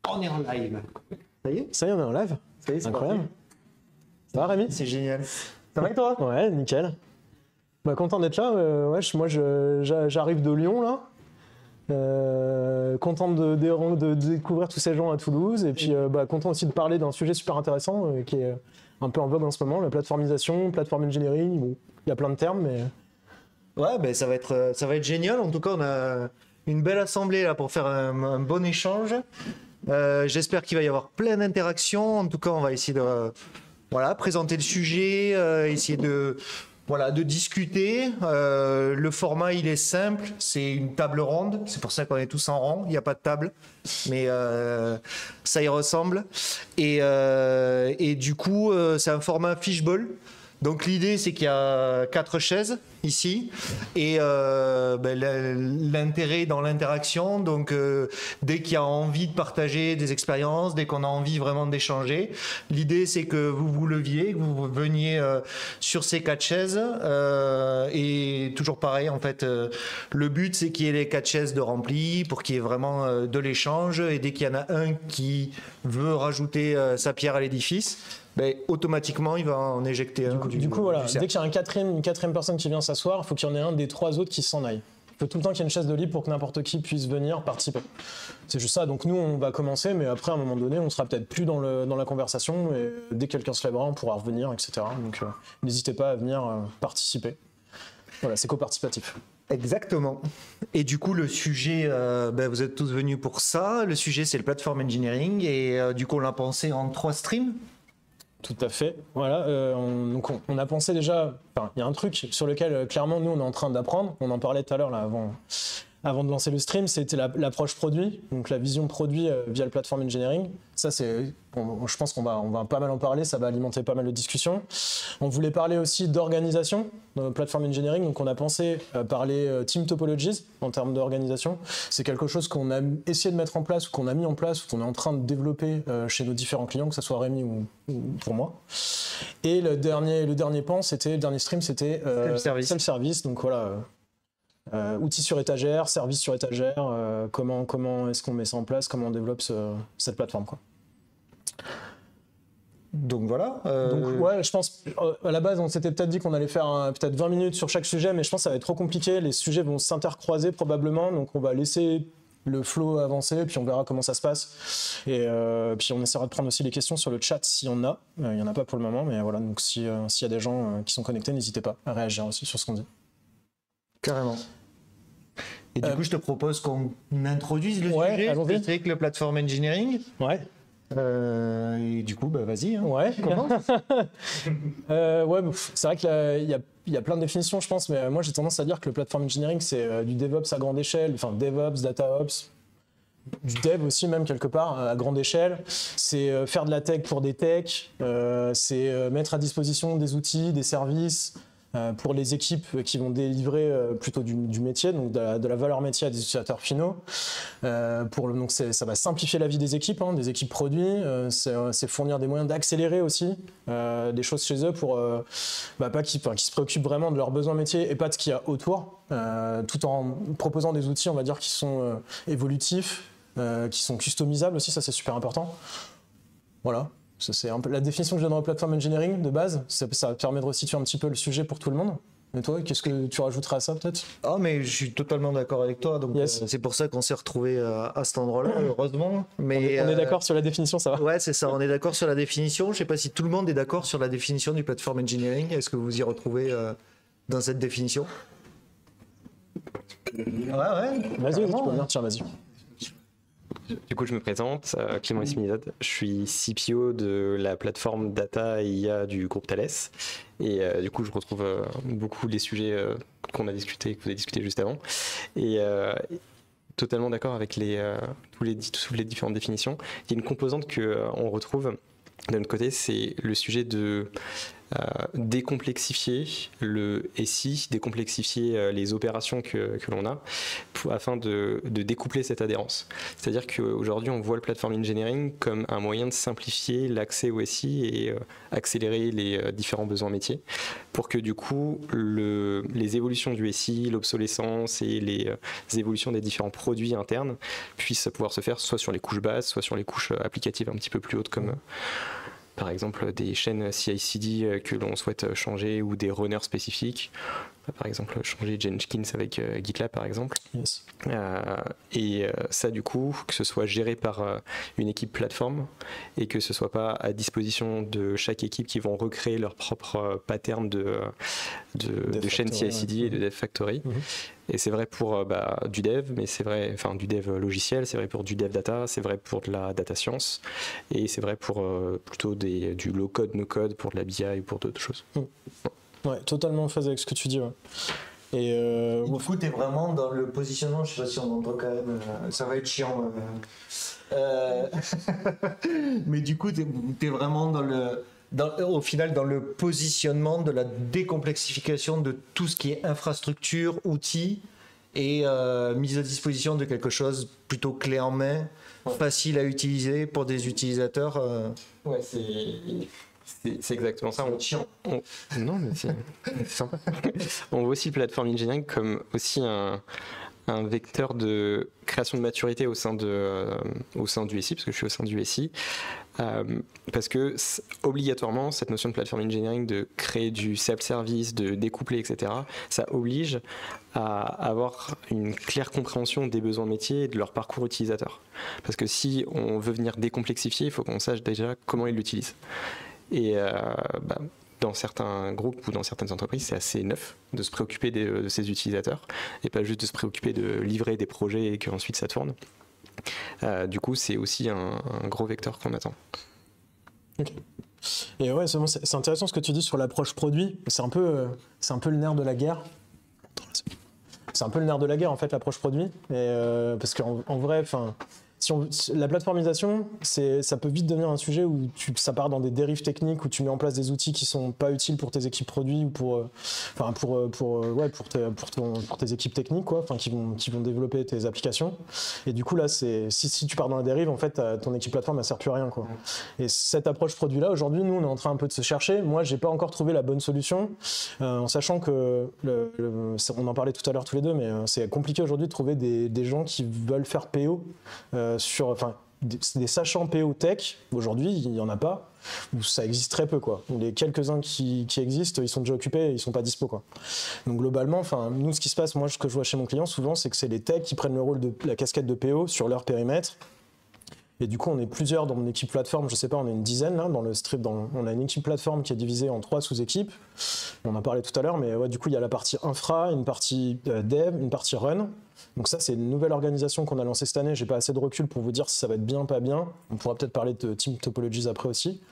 On est en live. Ça y est? Ça y est, on est en live. Ça y est, c'est incroyable. parti. Ça va, Rémi? C'est génial. Ça va et toi? Ouais, nickel. Bah, content d'être là. Moi, j'arrive de Lyon, là. Content de découvrir tous ces gens à Toulouse. Et puis, content aussi de parler d'un sujet super intéressant qui est un peu en vogue en ce moment, la plateformisation, platform engineering. Bon, il y a plein de termes, mais... Ouais, ben ça va être génial. En tout cas, on a une belle assemblée là pour faire un bon échange. J'espère qu'il va y avoir plein d'interactions. En tout cas, on va essayer de présenter le sujet, essayer de discuter. Le format, il est simple. C'est une table ronde. C'est pour ça qu'on est tous en rang. Il n'y a pas de table, mais ça y ressemble. Et du coup, c'est un format fishbowl. Donc l'idée c'est qu'il y a 4 chaises ici et l'intérêt dans l'interaction, donc dès qu'il y a envie de partager des expériences, dès qu'on a envie vraiment d'échanger, l'idée c'est que vous vous leviez, que vous veniez sur ces 4 chaises et toujours pareil en fait, le but c'est qu'il y ait les 4 chaises de remplies pour qu'il y ait vraiment de l'échange et dès qu'il y en a un qui veut rajouter sa pierre à l'édifice, automatiquement, il va en éjecter un. Du coup, voilà, dès qu'il y a une quatrième personne qui vient s'asseoir, il faut qu'il y en ait un des 3 autres qui s'en aille. Il faut tout le temps qu'il y ait une chaise de libre pour que n'importe qui puisse venir participer. C'est juste ça. Donc nous, on va commencer, mais après, à un moment donné, on sera peut-être plus dans la conversation. Et dès que quelqu'un se lèvera, on pourra revenir, etc. Donc n'hésitez pas à venir participer. Voilà, c'est co-participatif. Exactement. Et du coup, le sujet, vous êtes tous venus pour ça. Le sujet, c'est le platform engineering. Et du coup, on l'a pensé en 3 streams. Tout à fait. Voilà. Donc on a pensé déjà. Il y a un truc sur lequel clairement nous on est en train d'apprendre. On en parlait tout à l'heure là avant de lancer le stream. C'était l'approche produit. Donc la vision produit via le platform engineering. Ça c'est. Je pense qu'on va pas mal en parler. Ça va alimenter pas mal de discussions. On voulait parler aussi d'organisation dans le platform engineering. Donc on a pensé parler team topologies en termes d'organisation. C'est quelque chose qu'on a essayé de mettre en place ou qu'on a mis en place ou qu'on est en train de développer chez nos différents clients, que ce soit Rémi ou pour moi. Et le dernier stream, c'était self-service. Donc voilà, outils sur étagère, services sur étagère, comment est-ce qu'on met ça en place, comment on développe cette plateforme, quoi. Donc voilà. Donc ouais, je pense, à la base, on s'était peut-être dit qu'on allait faire peut-être 20 minutes sur chaque sujet, mais je pense que ça va être trop compliqué. Les sujets vont s'intercroiser probablement, donc on va laisser le flow avancer, puis on verra comment ça se passe. Et puis on essaiera de prendre aussi les questions sur le chat s'il y en a. Il n'y en a pas pour le moment, mais voilà, donc s'il y a des gens qui sont connectés, n'hésitez pas à réagir aussi sur ce qu'on dit. Carrément. Et du coup, je te propose qu'on introduise le sujet. C'est que le platform engineering. Ouais. Et du coup, vas-y. Hein. Ouais. C'est vrai qu'il y a plein de définitions, je pense, mais moi j'ai tendance à dire que le platform engineering c'est du DevOps à grande échelle, enfin DevOps, DataOps, du dev aussi même quelque part à grande échelle. C'est faire de la tech pour des techs, c'est mettre à disposition des outils, des services pour les équipes qui vont délivrer plutôt du métier, donc de la valeur métier à des utilisateurs finaux. Donc ça va simplifier la vie des équipes produits, c'est fournir des moyens d'accélérer aussi des choses chez eux pour pas qu'ils se préoccupent vraiment de leurs besoins métiers et pas de ce qu'il y a autour, tout en proposant des outils, on va dire, qui sont évolutifs, qui sont customisables aussi, ça c'est super important. Voilà. C'est un peu la définition que je donne au platform engineering de base. Ça permet de resituer un petit peu le sujet pour tout le monde. Et toi, qu'est-ce que tu rajouterais à ça peut-être? Ah, mais je suis totalement d'accord avec toi. Donc c'est pour ça qu'on s'est retrouvés à cet endroit-là, heureusement. Mais on est d'accord sur la définition, ça va? Ouais, c'est ça. On est d'accord sur la définition. Je sais pas si tout le monde est d'accord sur la définition du platform engineering. Est-ce que vous vous y retrouvez dans cette définition? Ouais. Vas-y, tu peux venir. Tiens, vas-y. Du coup, je me présente, Clément Esminidad. Je suis CPO de la plateforme Data et IA du groupe Thales. Et du coup, je retrouve beaucoup les sujets qu'on a discuté, que vous avez discuté juste avant. Et totalement d'accord avec toutes les différentes définitions. Il y a une composante qu'on retrouve de notre côté, c'est le sujet de décomplexifier le SI, décomplexifier les opérations que l'on a afin de découpler cette adhérence. C'est-à-dire qu'aujourd'hui, on voit le platform engineering comme un moyen de simplifier l'accès au SI et accélérer les différents besoins métiers pour que du coup, les évolutions du SI, l'obsolescence et les évolutions des différents produits internes puissent pouvoir se faire soit sur les couches basses, soit sur les couches applicatives un petit peu plus hautes comme par exemple des chaînes CI/CD que l'on souhaite changer ou des runners spécifiques. Par exemple, changer Jenkins avec GitLab, par exemple. Yes. Ça, du coup, que ce soit géré par une équipe plateforme et que ce soit pas à disposition de chaque équipe qui vont recréer leur propre pattern de chaîne CI/CD et de Dev Factory. Et c'est vrai pour du dev, mais c'est vrai, enfin du dev logiciel, c'est vrai pour du dev data, c'est vrai pour de la data science, et c'est vrai pour plutôt du low code, no code, pour de la BI ou pour d'autres choses. Ouais, totalement en phase avec ce que tu dis. Ouais. Et du coup, t'es vraiment dans le positionnement, je sais pas si on entend quand même, ça va être chiant. Mais du coup, t'es vraiment au final dans le positionnement de la décomplexification de tout ce qui est infrastructure, outils et mise à disposition de quelque chose plutôt clé en main, facile à utiliser pour des utilisateurs. Ouais, c'est exactement ça. Non, mais c'est sympa. On voit aussi le platform engineering comme aussi un vecteur de création de maturité au sein du SI, parce que je suis au sein du SI, parce que obligatoirement, cette notion de platform engineering, de créer du self-service, de découpler, etc., ça oblige à avoir une claire compréhension des besoins métiers et de leur parcours utilisateur. Parce que si on veut venir décomplexifier, il faut qu'on sache déjà comment ils l'utilisent. Et dans certains groupes ou dans certaines entreprises, c'est assez neuf de se préoccuper de ces utilisateurs et pas juste de se préoccuper de livrer des projets et qu'ensuite ça tourne. Du coup, c'est aussi un gros vecteur qu'on attend. Okay. Et ouais, c'est intéressant ce que tu dis sur l'approche produit. C'est un peu le nerf de la guerre. C'est un peu le nerf de la guerre en fait, l'approche produit. Parce qu'en vrai, la plateformisation, ça peut vite devenir un sujet où ça part dans des dérives techniques, où tu mets en place des outils qui sont pas utiles pour tes équipes produits ou pour tes équipes techniques, quoi, qui vont développer tes applications. Et du coup là, si tu pars dans la dérive, en fait, ton équipe plateforme, elle sert plus à rien, quoi. Et cette approche produit là, aujourd'hui, nous, on est en train un peu de se chercher. Moi, j'ai pas encore trouvé la bonne solution, en sachant que on en parlait tout à l'heure tous les deux, mais c'est compliqué aujourd'hui de trouver des gens qui veulent faire PO. Des sachants PO tech, aujourd'hui, il n'y en a pas, ou ça existe très peu, quoi. Les quelques-uns qui existent, ils sont déjà occupés, ils sont pas dispo, quoi. Donc globalement, nous, ce qui se passe, moi, ce que je vois chez mon client, souvent, c'est que c'est les techs qui prennent le rôle de la casquette de PO sur leur périmètre. Et du coup, on est plusieurs dans mon équipe plateforme, je sais pas, on est une dizaine là, dans le strip, on a une équipe plateforme qui est divisée en 3 sous-équipes. On en parlait tout à l'heure, mais ouais, du coup, il y a la partie infra, une partie dev, une partie run. Donc ça, c'est une nouvelle organisation qu'on a lancée cette année. J'ai pas assez de recul pour vous dire si ça va être bien, pas bien. On pourra peut-être parler de team topologies après aussi.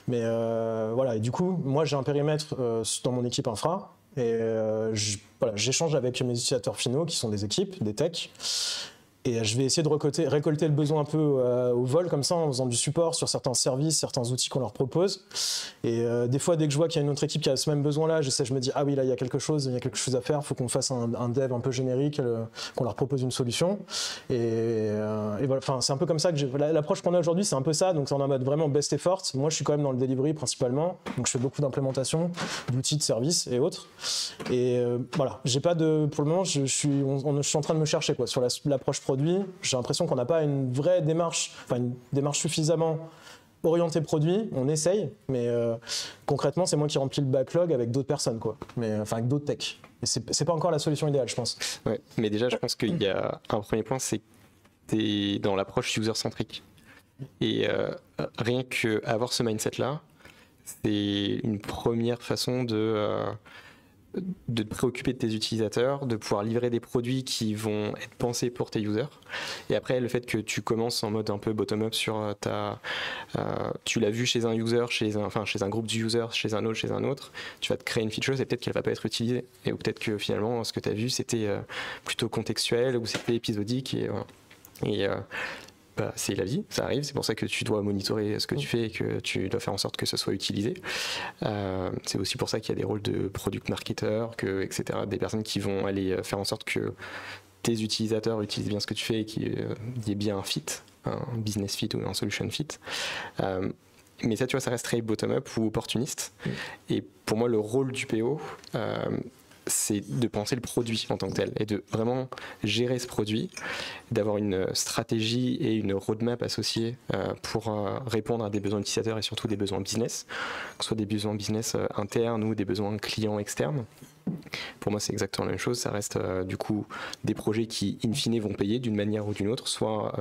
Mais voilà, et du coup, moi, j'ai un périmètre dans mon équipe infra. Et j'échange avec mes utilisateurs finaux, qui sont des équipes, des techs. Et je vais essayer de récolter le besoin un peu au vol, comme ça, en faisant du support sur certains services, certains outils qu'on leur propose. Et des fois, dès que je vois qu'il y a une autre équipe qui a ce même besoin-là, je me dis, ah oui, là, il y a quelque chose à faire, il faut qu'on fasse un dev un peu générique, qu'on leur propose une solution. Et voilà, c'est un peu comme ça que l'approche qu'on a aujourd'hui, c'est un peu ça. Donc, on est en mode vraiment best effort. Moi, je suis quand même dans le delivery principalement. Donc, je fais beaucoup d'implémentation, d'outils, de services et autres. Et voilà, j'ai pas pour le moment, je suis en train de me chercher, quoi, sur l'approche produit. J'ai l'impression qu'on n'a pas une vraie démarche, une démarche suffisamment orientée produit. On essaye, mais concrètement, c'est moi qui remplis le backlog avec d'autres personnes, quoi. Avec d'autres techs. Et c'est pas encore la solution idéale, je pense. Ouais, mais déjà, je pense qu'il y a un premier point, c'est que tu es dans l'approche user-centrique. Et rien qu'avoir ce mindset-là, c'est une première façon de te préoccuper de tes utilisateurs, de pouvoir livrer des produits qui vont être pensés pour tes users. Et après, le fait que tu commences en mode un peu bottom-up sur tu l'as vu chez un user, chez un groupe d'users, chez un autre, tu vas te créer une feature et peut-être qu'elle va pas être utilisée. Ou peut-être que finalement, ce que tu as vu, c'était plutôt contextuel ou c'était épisodique. Et bah, c'est la vie, ça arrive, c'est pour ça que tu dois monitorer ce que tu fais et que tu dois faire en sorte que ça soit utilisé. C'est aussi pour ça qu'il y a des rôles de product marketer, etc., des personnes qui vont aller faire en sorte que tes utilisateurs utilisent bien ce que tu fais et qu'il y ait bien un fit, un business fit ou un solution fit. Mais ça, tu vois, ça reste très bottom-up ou opportuniste. Et pour moi, le rôle du PO, c'est de penser le produit en tant que tel et de vraiment gérer ce produit, d'avoir une stratégie et une roadmap associée pour répondre à des besoins utilisateurs et surtout des besoins business, que ce soit des besoins business internes ou des besoins clients externes. Pour moi, c'est exactement la même chose. Ça reste du coup des projets qui, in fine, vont payer d'une manière ou d'une autre, soit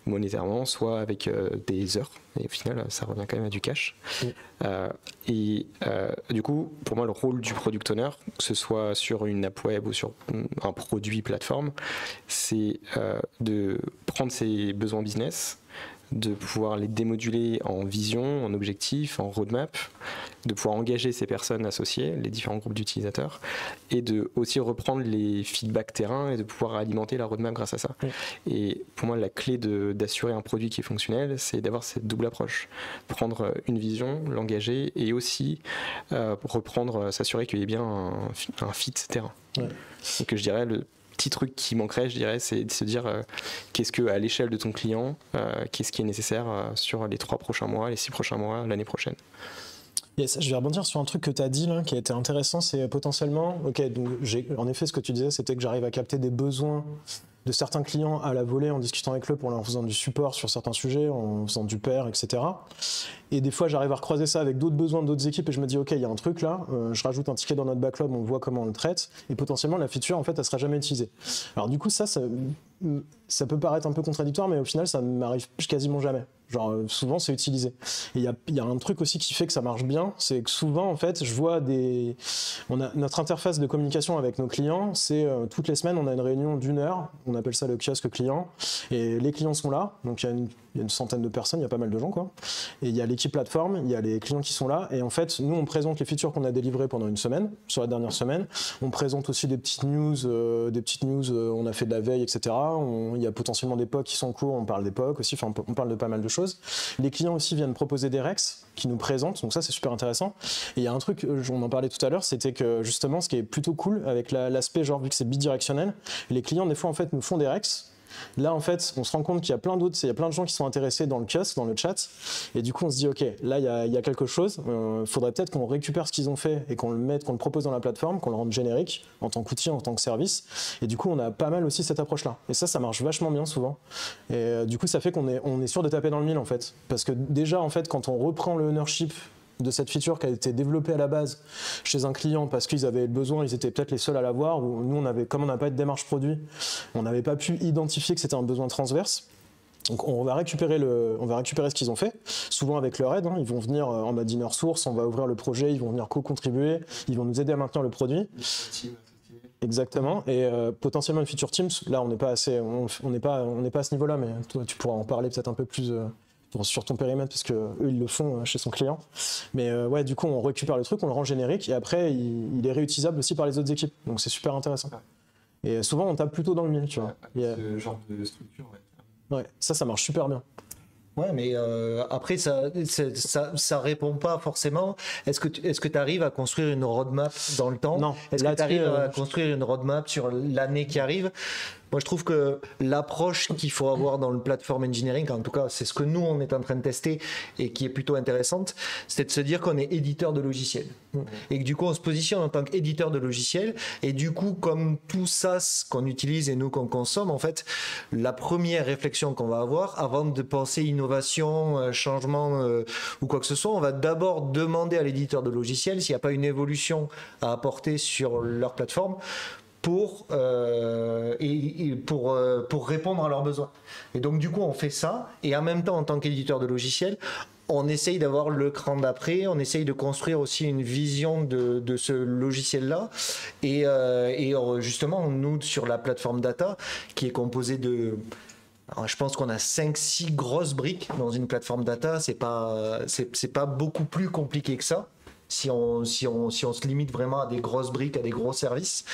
monétairement, soit avec des heures. Et au final, ça revient quand même à du cash. Du coup, pour moi, le rôle du product owner, que ce soit sur une app web ou sur un produit plateforme, c'est de prendre ses besoins business, de pouvoir les démoduler en vision, en objectif, en roadmap, de pouvoir engager ces personnes associées, les différents groupes d'utilisateurs, et de aussi reprendre les feedbacks terrain et de pouvoir alimenter la roadmap grâce à ça. Et pour moi, la clé d'assurer un produit qui est fonctionnel, c'est d'avoir cette double approche. Prendre une vision, l'engager, et aussi reprendre, s'assurer qu'il y ait bien un fit terrain. Donc je dirais, le petit truc qui manquerait, je dirais, c'est de se dire qu'est-ce que, à l'échelle de ton client, qu'est-ce qui est nécessaire sur les 3 prochains mois, les 6 prochains mois, l'année prochaine. Yes, je vais rebondir sur un truc que tu as dit là, qui a été intéressant, c'est potentiellement, ok, donc en effet, ce que tu disais, c'était que j'arrive à capter des besoins de certains clients à la volée en discutant avec eux, en faisant du support sur certains sujets, en faisant du pair, etc. Et des fois, j'arrive à recroiser ça avec d'autres besoins d'autres équipes et je me dis, ok, il y a un truc là, je rajoute un ticket dans notre backlog, on voit comment on le traite, et potentiellement, la feature, en fait, elle sera jamais utilisée. Alors du coup, ça peut paraître un peu contradictoire, mais au final, ça m'arrive quasiment jamais. Genre, souvent, c'est utilisé. Et il y a un truc aussi qui fait que ça marche bien, c'est que souvent, en fait, je vois notre interface de communication avec nos clients, c'est toutes les semaines, on a une réunion d'1 heure, on appelle ça le kiosque client, et les clients sont là, donc il y a une centaine de personnes, il y a pas mal de gens, quoi. Et il y a l'équipe plateforme, il y a les clients qui sont là, et en fait, nous, on présente les features qu'on a délivrées pendant une semaine, sur la dernière semaine. On présente aussi des petites news, on a fait de la veille, etc. Il y a potentiellement des POC qui sont en cours, on parle des POC aussi, enfin, on parle de pas mal de choses. Les clients aussi viennent proposer des recs qui nous présentent, donc ça, c'est super intéressant. Et il y a un truc, on en parlait tout à l'heure, c'était que justement, ce qui est plutôt cool avec l'aspect, genre, vu que c'est bidirectionnel, les clients, des fois, en fait, nous font des recs. Là, en fait, on se rend compte qu'il y a plein d'autres, il y a plein de gens qui sont intéressés dans le kiosque, dans le chat, et du coup, on se dit, ok, là, il y a quelque chose, faudrait peut-être qu'on récupère ce qu'ils ont fait et qu'on le propose dans la plateforme, qu'on le rende générique, en tant qu'outil, en tant que service, et du coup, on a pas mal aussi cette approche-là. Et ça marche vachement bien, souvent. Et du coup, ça fait qu'on est sûr de taper dans le mille, en fait. Parce que déjà, en fait, quand on reprend le ownership de cette feature qui a été développée à la base chez un client parce qu'ils avaient le besoin, ils étaient peut-être les seuls à l'avoir, ou nous, comme on n'a pas de démarche produit, on n'avait pas pu identifier que c'était un besoin transverse. Donc on va récupérer ce qu'ils ont fait, souvent avec leur aide, hein. Ils vont venir en mode inner source, on va ouvrir le projet, ils vont venir co-contribuer, ils vont nous aider à maintenir le produit. Exactement, et potentiellement une feature Teams, là on n'est pas à ce niveau-là, mais toi tu pourras en parler peut-être un peu plus sur ton périmètre, parce que eux ils le font chez son client. Mais ouais, du coup on récupère le truc, on le rend générique, et après il est réutilisable aussi par les autres équipes, donc c'est super intéressant. Et souvent on tape plutôt dans le mille, tu vois. Ce genre de structure, ouais, ça marche super bien. Ouais, mais après, ça répond pas forcément. Est-ce que tu arrives à construire une roadmap dans le temps? Non. Est-ce que tu arrives à construire une roadmap sur l'année qui arrive? Moi, je trouve que l'approche qu'il faut avoir dans le platform engineering, en tout cas, c'est ce que nous, on est en train de tester et qui est plutôt intéressante, c'est de se dire qu'on est éditeur de logiciels. Et que du coup, on se positionne en tant qu'éditeur de logiciels. Et du coup, comme tout SaaS qu'on utilise et nous qu'on consomme, en fait, la première réflexion qu'on va avoir, avant de penser innovation, changement ou quoi que ce soit, on va d'abord demander à l'éditeur de logiciels s'il n'y a pas une évolution à apporter sur leur plateforme pour répondre à leurs besoins. Et donc du coup on fait ça, et en même temps en tant qu'éditeur de logiciels, on essaye d'avoir le cran d'après, on essaye de construire aussi une vision de ce logiciel-là, et justement nous sur la plateforme data qui est composée de... Alors, je pense qu'on a 5-6 grosses briques dans une plateforme data, c'est pas beaucoup plus compliqué que ça. si on se limite vraiment à des grosses briques, à des gros services.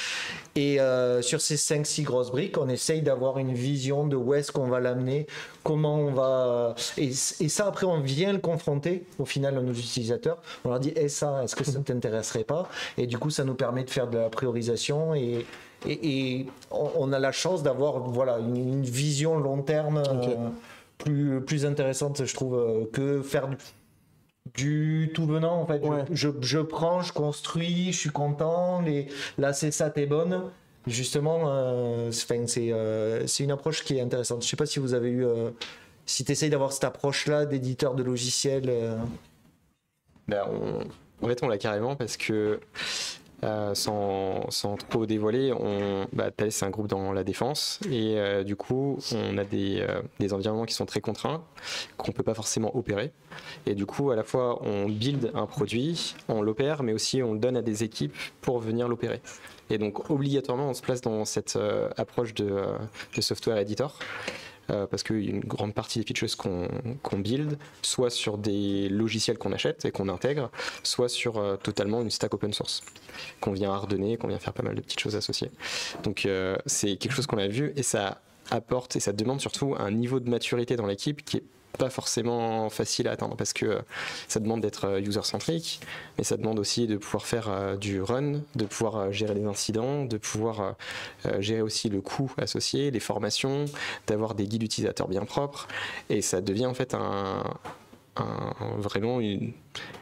Et sur ces 5-6 grosses briques, on essaye d'avoir une vision de où est-ce qu'on va l'amener, comment on va... Et ça, après, on vient le confronter, au final, à nos utilisateurs. On leur dit, ça, est-ce que ça ne t'intéresserait pas? Et du coup, ça nous permet de faire de la priorisation et on a la chance d'avoir voilà, une vision long terme plus intéressante, je trouve, que faire du tout venant. En fait, Ouais. je prends, je construis, je suis content, la CSAT est bonne. Justement, c'est une approche qui est intéressante. Je sais pas si vous avez eu, si tu essayes d'avoir cette approche-là d'éditeur de logiciels. Bah, en fait, on l'a carrément parce que sans trop dévoiler, Thales c'est un groupe dans la défense et du coup on a des environnements qui sont très contraints, qu'on peut pas forcément opérer et du coup à la fois on build un produit, on l'opère mais aussi on le donne à des équipes pour venir l'opérer. Et donc obligatoirement on se place dans cette approche de software editor. Parce qu'une grande partie des features qu'on build, soit sur des logiciels qu'on achète et qu'on intègre, soit sur totalement une stack open source, qu'on vient hardener, qu'on vient faire pas mal de petites choses associées. Donc c'est quelque chose qu'on a vu et ça apporte et ça demande surtout un niveau de maturité dans l'équipe qui est pas forcément facile à atteindre parce que ça demande d'être user-centrique, mais ça demande aussi de pouvoir faire du run, de pouvoir gérer les incidents, de pouvoir gérer aussi le coût associé, les formations, d'avoir des guides utilisateurs bien propres, et ça devient en fait vraiment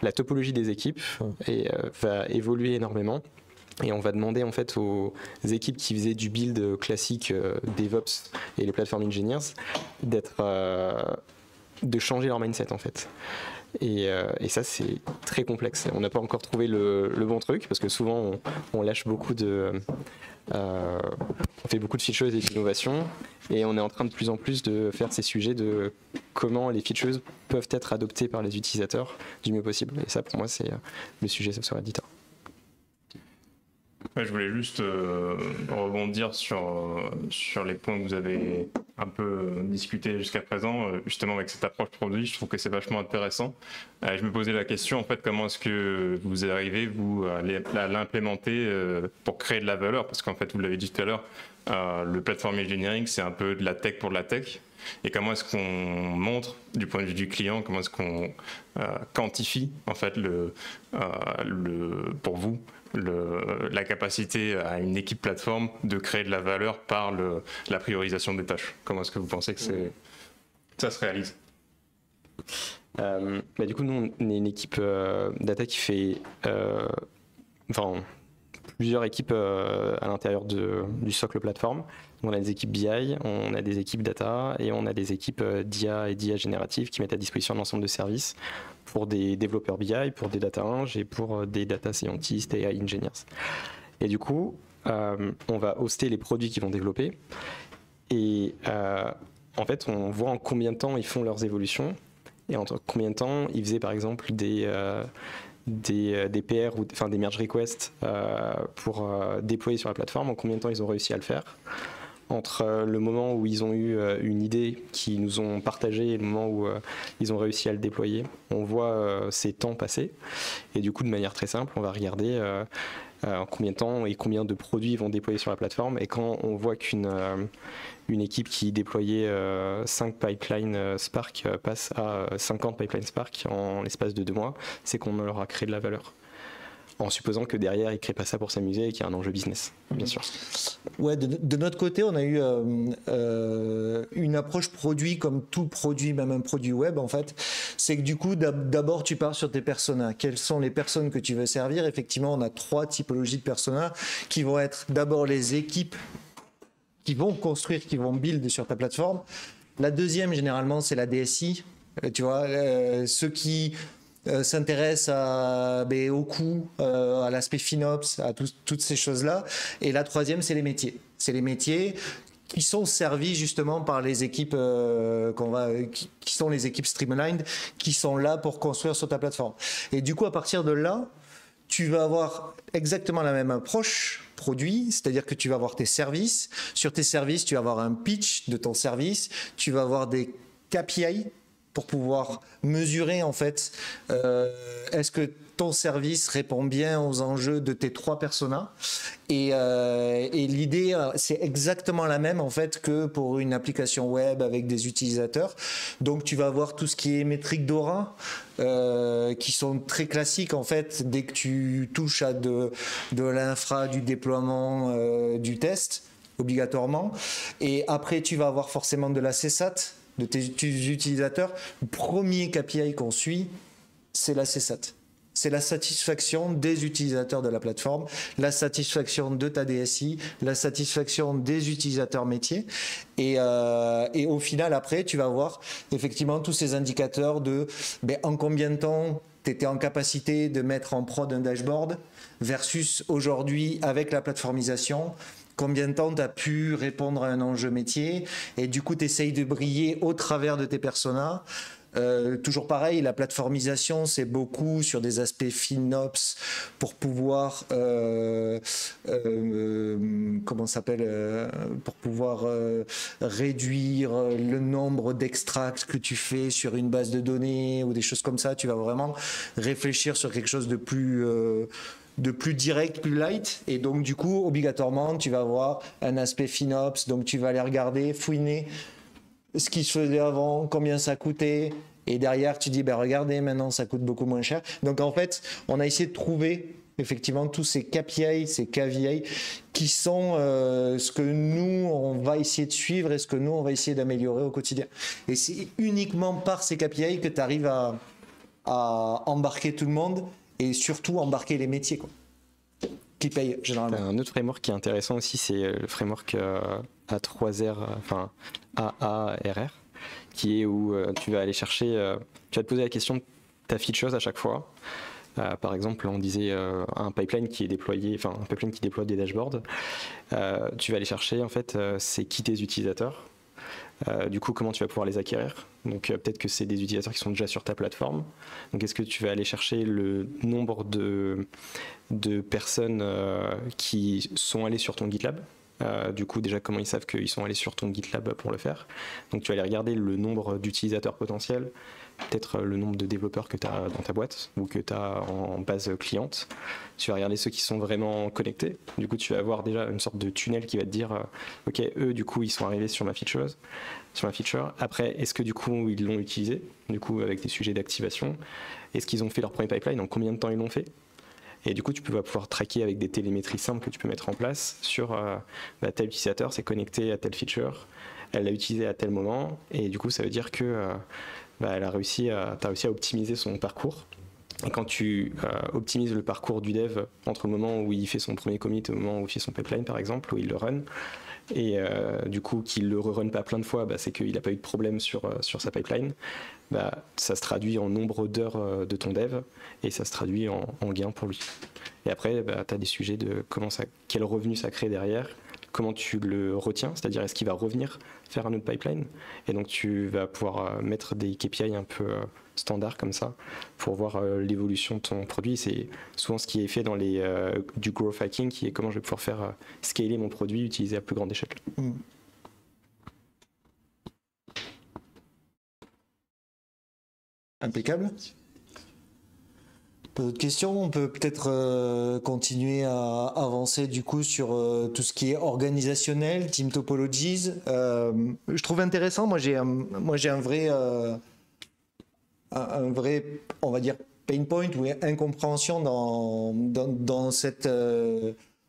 la topologie des équipes et va évoluer énormément. Et on va demander en fait aux équipes qui faisaient du build classique DevOps et les platform engineers de changer leur mindset en fait. Et ça c'est très complexe. On n'a pas encore trouvé le bon truc parce que souvent on lâche beaucoup on fait beaucoup de features et d'innovations et on est en train de plus en plus de faire ces sujets de comment les features peuvent être adoptées par les utilisateurs du mieux possible. Et ça pour moi c'est le sujet software editor. Ouais, je voulais juste rebondir sur les points que vous avez un peu discuté jusqu'à présent, justement avec cette approche produit. Je trouve que c'est vachement intéressant. Je me posais la question, en fait, comment est-ce que vous arrivez, vous, à l'implémenter pour créer de la valeur? Parce qu'en fait, vous l'avez dit tout à l'heure, le platform engineering, c'est un peu de la tech pour de la tech. Et comment est-ce qu'on montre, du point de vue du client, comment est-ce qu'on quantifie, en fait, pour vous, la capacité à une équipe plateforme de créer de la valeur par la priorisation des tâches? Comment est-ce que vous pensez que ça se réalise? Du coup, nous, on est une équipe data qui fait plusieurs équipes à l'intérieur du socle plateforme. On a des équipes BI, on a des équipes data et on a des équipes d'IA et d'IA générative qui mettent à disposition un ensemble de services pour des développeurs BI, pour des data ing et pour des data scientists et AI engineers. Et du coup, on va hoster les produits qu'ils vont développer et en fait, on voit en combien de temps ils font leurs évolutions et en combien de temps ils faisaient par exemple des PR ou des merge requests pour déployer sur la plateforme, en combien de temps ils ont réussi à le faire. Entre le moment où ils ont eu une idée qu'ils nous ont partagée et le moment où ils ont réussi à le déployer, on voit ces temps passer. Et du coup, de manière très simple, on va regarder en combien de temps et combien de produits ils vont déployer sur la plateforme. Et quand on voit qu'une équipe qui déployait 5 pipelines Spark passe à 50 pipelines Spark en l'espace de 2 mois, c'est qu'on leur a créé de la valeur. En supposant que derrière, ils ne créent pas ça pour s'amuser et qu'il y a un enjeu business, bien sûr. Ouais, de notre côté, on a eu une approche produit comme tout produit, même un produit web en fait. C'est que du coup, d'abord, tu pars sur tes personas. Quelles sont les personnes que tu veux servir? Effectivement, on a 3 typologies de personas qui vont être d'abord les équipes qui vont construire, qui vont build sur ta plateforme. La deuxième, généralement, c'est la DSI. Tu vois, ceux qui s'intéressent au coût, à l'aspect FinOps, à toutes ces choses-là. Et la troisième, c'est les métiers. C'est les métiers qui sont servis justement par les équipes qui sont les équipes streamlined, qui sont là pour construire sur ta plateforme. Et du coup, à partir de là, tu vas avoir exactement la même approche produit, c'est-à-dire que tu vas avoir tes services. Sur tes services, tu vas avoir un pitch de ton service, tu vas avoir des KPI, pour pouvoir mesurer en fait est-ce que ton service répond bien aux enjeux de tes 3 personas et l'idée c'est exactement la même en fait que pour une application web avec des utilisateurs. Donc tu vas avoir tout ce qui est métriques d'aura qui sont très classiques en fait dès que tu touches à de l'infra, du déploiement, du test obligatoirement, et après tu vas avoir forcément de la CSAT de tes utilisateurs. Le premier KPI qu'on suit, c'est la CSAT. C'est la satisfaction des utilisateurs de la plateforme, la satisfaction de ta DSI, la satisfaction des utilisateurs métiers. Et au final, après, tu vas voir effectivement tous ces indicateurs de en combien de temps tu étais en capacité de mettre en prod un dashboard versus aujourd'hui avec la plateformisation. Combien de temps tu as pu répondre à un enjeu métier, et du coup tu essayes de briller au travers de tes personas. Toujours pareil, la plateformisation c'est beaucoup sur des aspects FinOps pour pouvoir pour pouvoir réduire le nombre d'extracts que tu fais sur une base de données ou des choses comme ça. Tu vas vraiment réfléchir sur quelque chose de plus direct, plus light, et donc du coup obligatoirement tu vas avoir un aspect FinOps, donc tu vas aller regarder, fouiner ce qui se faisait avant, combien ça coûtait, et derrière tu dis regardez maintenant ça coûte beaucoup moins cher. Donc en fait on a essayé de trouver effectivement tous ces KPI, ces KVI qui sont ce que nous on va essayer de suivre et ce que nous on va essayer d'améliorer au quotidien, et c'est uniquement par ces KPI que tu arrives à embarquer tout le monde et surtout embarquer les métiers qui payent généralement. Un autre framework qui est intéressant aussi, c'est le framework A3R, enfin AARR, qui est où tu vas aller chercher, tu vas te poser la question de ta features à chaque fois. Par exemple, on disait un pipeline qui est déployé, enfin un pipeline qui déploie des dashboards. Tu vas aller chercher en fait, c'est qui tes utilisateurs. Du coup, comment tu vas pouvoir les acquérir? Donc peut-être que c'est des utilisateurs qui sont déjà sur ta plateforme. Donc est-ce que tu vas aller chercher le nombre de personnes qui sont allées sur ton GitLab? Du coup, déjà, comment ils savent qu'ils sont allés sur ton GitLab pour le faire? Donc tu vas aller regarder le nombre d'utilisateurs potentiels, peut-être le nombre de développeurs que tu as dans ta boîte ou que tu as en base cliente. Tu vas regarder ceux qui sont vraiment connectés. Du coup, tu vas avoir déjà une sorte de tunnel qui va te dire ok, eux, du coup, ils sont arrivés sur ma feature. Après, est-ce que du coup, ils l'ont utilisé? Du coup, avec des sujets d'activation. Est-ce qu'ils ont fait leur premier pipeline? En combien de temps ils l'ont fait? Et du coup, tu vas pouvoir traquer avec des télémétries simples que tu peux mettre en place sur tel utilisateur s'est connecté à telle feature, elle l'a utilisé à tel moment, et du coup, ça veut dire que t'as réussi à optimiser son parcours. Et quand tu optimises le parcours du dev entre le moment où il fait son premier commit et le moment où il fait son pipeline, par exemple, où il le run, et du coup qu'il le rerun pas plein de fois, c'est qu'il n'a pas eu de problème sur sa pipeline, ça se traduit en nombre d'heures de ton dev, et ça se traduit en gain pour lui. Et après, tu as des sujets de quel revenu ça crée derrière, comment tu le retiens, c'est-à-dire est-ce qu'il va revenir faire un autre pipeline, et donc tu vas pouvoir mettre des KPI un peu standards comme ça pour voir l'évolution de ton produit. C'est souvent ce qui est fait dans du growth hacking, qui est comment je vais pouvoir faire scaler mon produit, utiliser à plus grande échelle. Impeccable. Pas d'autres questions? On peut peut-être continuer à avancer du coup sur tout ce qui est organisationnel, team topologies. Je trouve intéressant. Moi, j'ai un vrai, on va dire, pain point ou incompréhension dans cette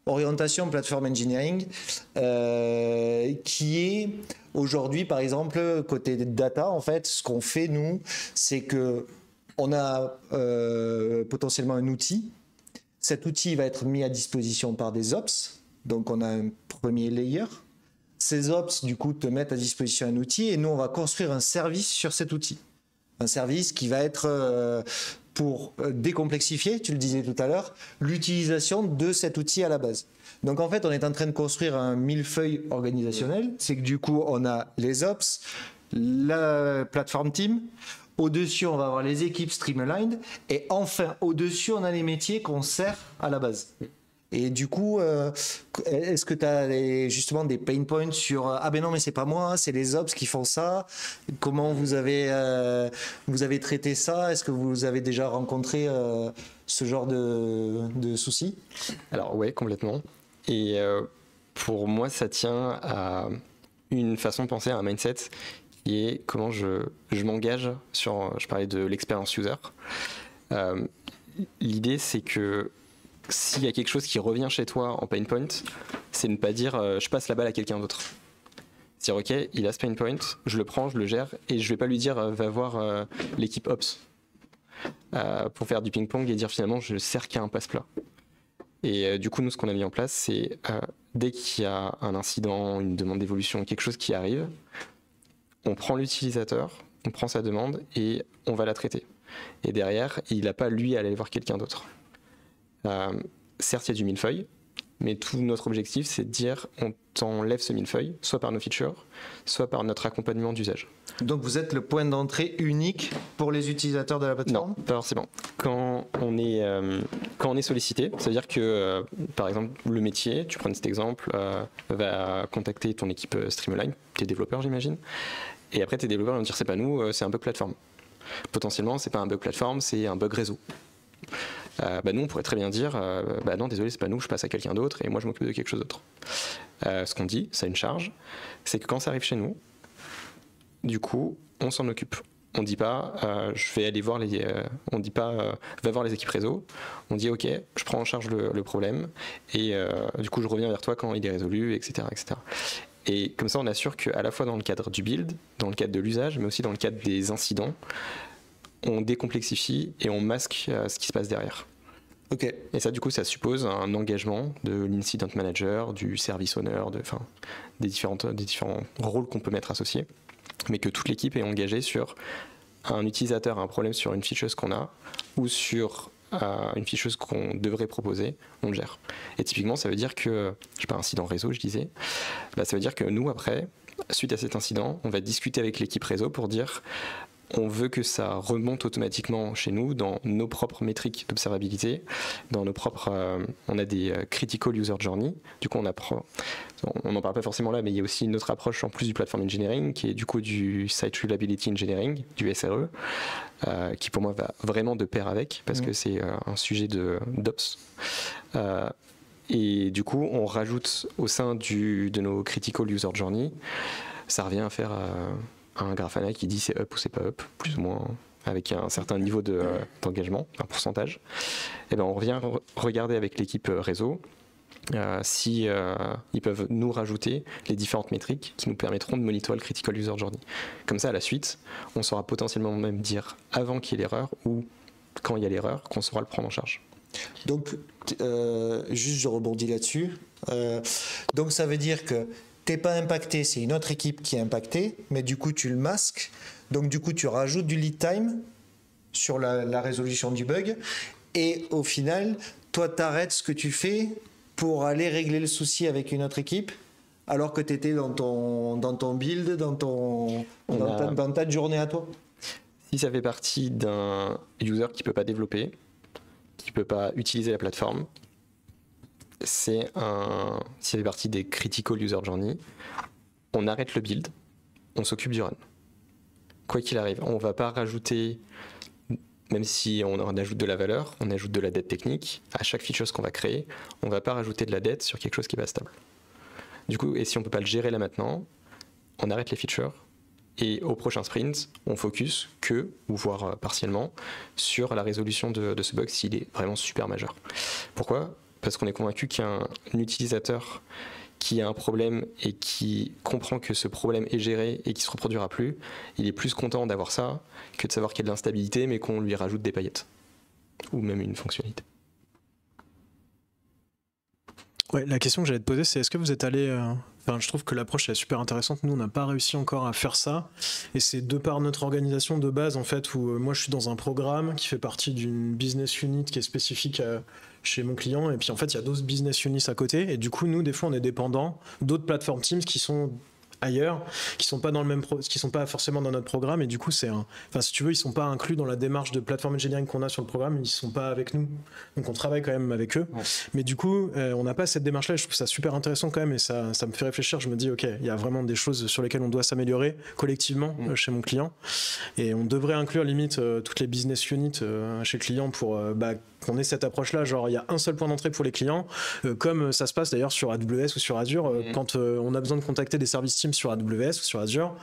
orientation plateforme engineering qui est aujourd'hui, par exemple, côté data, en fait, ce qu'on fait, nous, c'est que on a potentiellement un outil. Cet outil va être mis à disposition par des ops. Donc, on a un premier layer. Ces ops, du coup, te mettent à disposition un outil, et nous, on va construire un service sur cet outil. Un service qui va être pour décomplexifier, tu le disais tout à l'heure, l'utilisation de cet outil à la base. Donc en fait, on est en train de construire un millefeuille organisationnel. C'est que du coup, on a les ops, la plateforme team. Au-dessus, on va avoir les équipes streamlined. Et enfin, au-dessus, on a les métiers qu'on sert à la base. Et du coup, est-ce que tu as justement des pain points sur ah ben non, mais c'est pas moi, c'est les ops qui font ça. Comment vous avez traité ça? Est-ce que vous avez déjà rencontré ce genre de soucis? Alors ouais, complètement. Et pour moi, ça tient à une façon de penser, à un mindset qui est comment je m'engage sur, je parlais de l'expérience user. L'idée, c'est que s'il y a quelque chose qui revient chez toi en pain point, c'est ne pas dire je passe la balle à quelqu'un d'autre. C'est dire ok, il a ce pain point, je le prends, je le gère, et je vais pas lui dire va voir l'équipe Ops pour faire du ping-pong et dire finalement je sers qu'à un passe-plat. Et du coup, nous, ce qu'on a mis en place, c'est dès qu'il y a un incident, une demande d'évolution, quelque chose qui arrive, on prend l'utilisateur, on prend sa demande et on va la traiter. Et derrière, il n'a pas lui à aller voir quelqu'un d'autre. Certes, il y a du millefeuille, mais tout notre objectif, c'est de dire on t'enlève ce millefeuille, soit par nos features, soit par notre accompagnement d'usage. Donc vous êtes le point d'entrée unique pour les utilisateurs de la plateforme? Non, pas forcément. Quand on est sollicité, c'est-à-dire que, par exemple, le métier, tu prends cet exemple, va contacter ton équipe Streamline, tes développeurs, j'imagine, et après tes développeurs vont dire c'est pas nous, c'est un bug plateforme. Potentiellement, c'est pas un bug plateforme, c'est un bug réseau. Nous, on pourrait très bien dire non, désolé, c'est pas nous, je passe à quelqu'un d'autre et moi je m'occupe de quelque chose d'autre. Ce qu'on dit, c'est une charge, c'est que quand ça arrive chez nous, du coup, on s'en occupe. On dit pas je vais aller voir on dit pas va voir les équipes réseau. On dit ok, je prends en charge le problème et du coup je reviens vers toi quand il est résolu, etc., etc. Et comme ça, on assure qu'à la fois dans le cadre du build, dans le cadre de l'usage, mais aussi dans le cadre des incidents, on décomplexifie et on masque ce qui se passe derrière. Ok. Et ça, du coup, ça suppose un engagement de l'incident manager, du service owner, des différents rôles qu'on peut mettre associés, mais que toute l'équipe est engagée sur un utilisateur a un problème sur une ficheuse qu'on a ou sur une ficheuse qu'on devrait proposer, on le gère. Et typiquement, ça veut dire que, je sais pas, incident réseau, je disais, ça veut dire que nous, après, suite à cet incident, on va discuter avec l'équipe réseau pour dire on veut que ça remonte automatiquement chez nous dans nos propres métriques d'observabilité, dans nos propres... on a des critical user journey, du coup on n'en parle pas forcément là, mais il y a aussi une autre approche en plus du platform engineering, qui est du coup du site reliability engineering, du SRE, qui pour moi va vraiment de pair avec, parce que c'est un sujet d'ops. Et du coup, on rajoute au sein de nos critical user journey, ça revient à faire... un Grafana qui dit c'est up ou c'est pas up, plus ou moins, avec un certain niveau d'engagement, un pourcentage. Et ben on revient regarder avec l'équipe réseau si ils peuvent nous rajouter les différentes métriques qui nous permettront de monitorer le critical user journey. Comme ça, à la suite, on saura potentiellement même dire avant qu'il y ait l'erreur ou quand il y a l'erreur, qu'on saura le prendre en charge. Donc, juste je rebondis là-dessus. Donc ça veut dire que t'es pas impacté, c'est une autre équipe qui est impactée, mais du coup tu le masques, donc du coup tu rajoutes du lead time sur la résolution du bug, et au final, toi t'arrêtes ce que tu fais pour aller régler le souci avec une autre équipe, alors que t'étais dans ton build, dans ta journée à toi. Si ça fait partie d'un user qui peut pas développer, qui peut pas utiliser la plateforme, si ça fait partie des critical user journey, on arrête le build, on s'occupe du run. Quoi qu'il arrive, on va pas rajouter, même si on ajoute de la valeur, on ajoute de la dette technique, à chaque feature qu'on va créer, on va pas rajouter de la dette sur quelque chose qui est pas stable. Du coup, et si on peut pas le gérer là maintenant, on arrête les features, et au prochain sprint, on focus ou voire partiellement, sur la résolution de ce bug s'il est vraiment super majeur. Pourquoi ? Parce qu'on est convaincu qu'un utilisateur qui a un problème et qui comprend que ce problème est géré et qui ne se reproduira plus, il est plus content d'avoir ça que de savoir qu'il y a de l'instabilité mais qu'on lui rajoute des paillettes ou même une fonctionnalité. Ouais, la question que j'allais te poser, c'est est-ce que vous êtes allé... je trouve que l'approche est super intéressante. Nous, on n'a pas réussi encore à faire ça. Et c'est de par notre organisation de base, en fait, où moi, je suis dans un programme qui fait partie d'une business unit qui est spécifique chez mon client. Et puis, en fait, il y a d'autres business units à côté. Et du coup, nous, des fois, on est dépendant d'autres platform teams qui sont ailleurs, qui sont pas dans le même qui sont pas forcément dans notre programme, et du coup enfin si tu veux, ils sont pas inclus dans la démarche de plateforme engineering qu'on a sur le programme, ils sont pas avec nous, donc on travaille quand même avec eux, mais du coup on n'a pas cette démarche là. Je trouve ça super intéressant quand même, et ça me fait réfléchir. Je me dis ok, il y a vraiment des choses sur lesquelles on doit s'améliorer collectivement chez mon client, et on devrait inclure limite toutes les business units chez le client pour qu'on ait cette approche là, genre il y a un seul point d'entrée pour les clients, comme ça se passe d'ailleurs sur AWS ou sur Azure. Quand on a besoin de contacter des services Teams sur AWS ou sur Azure,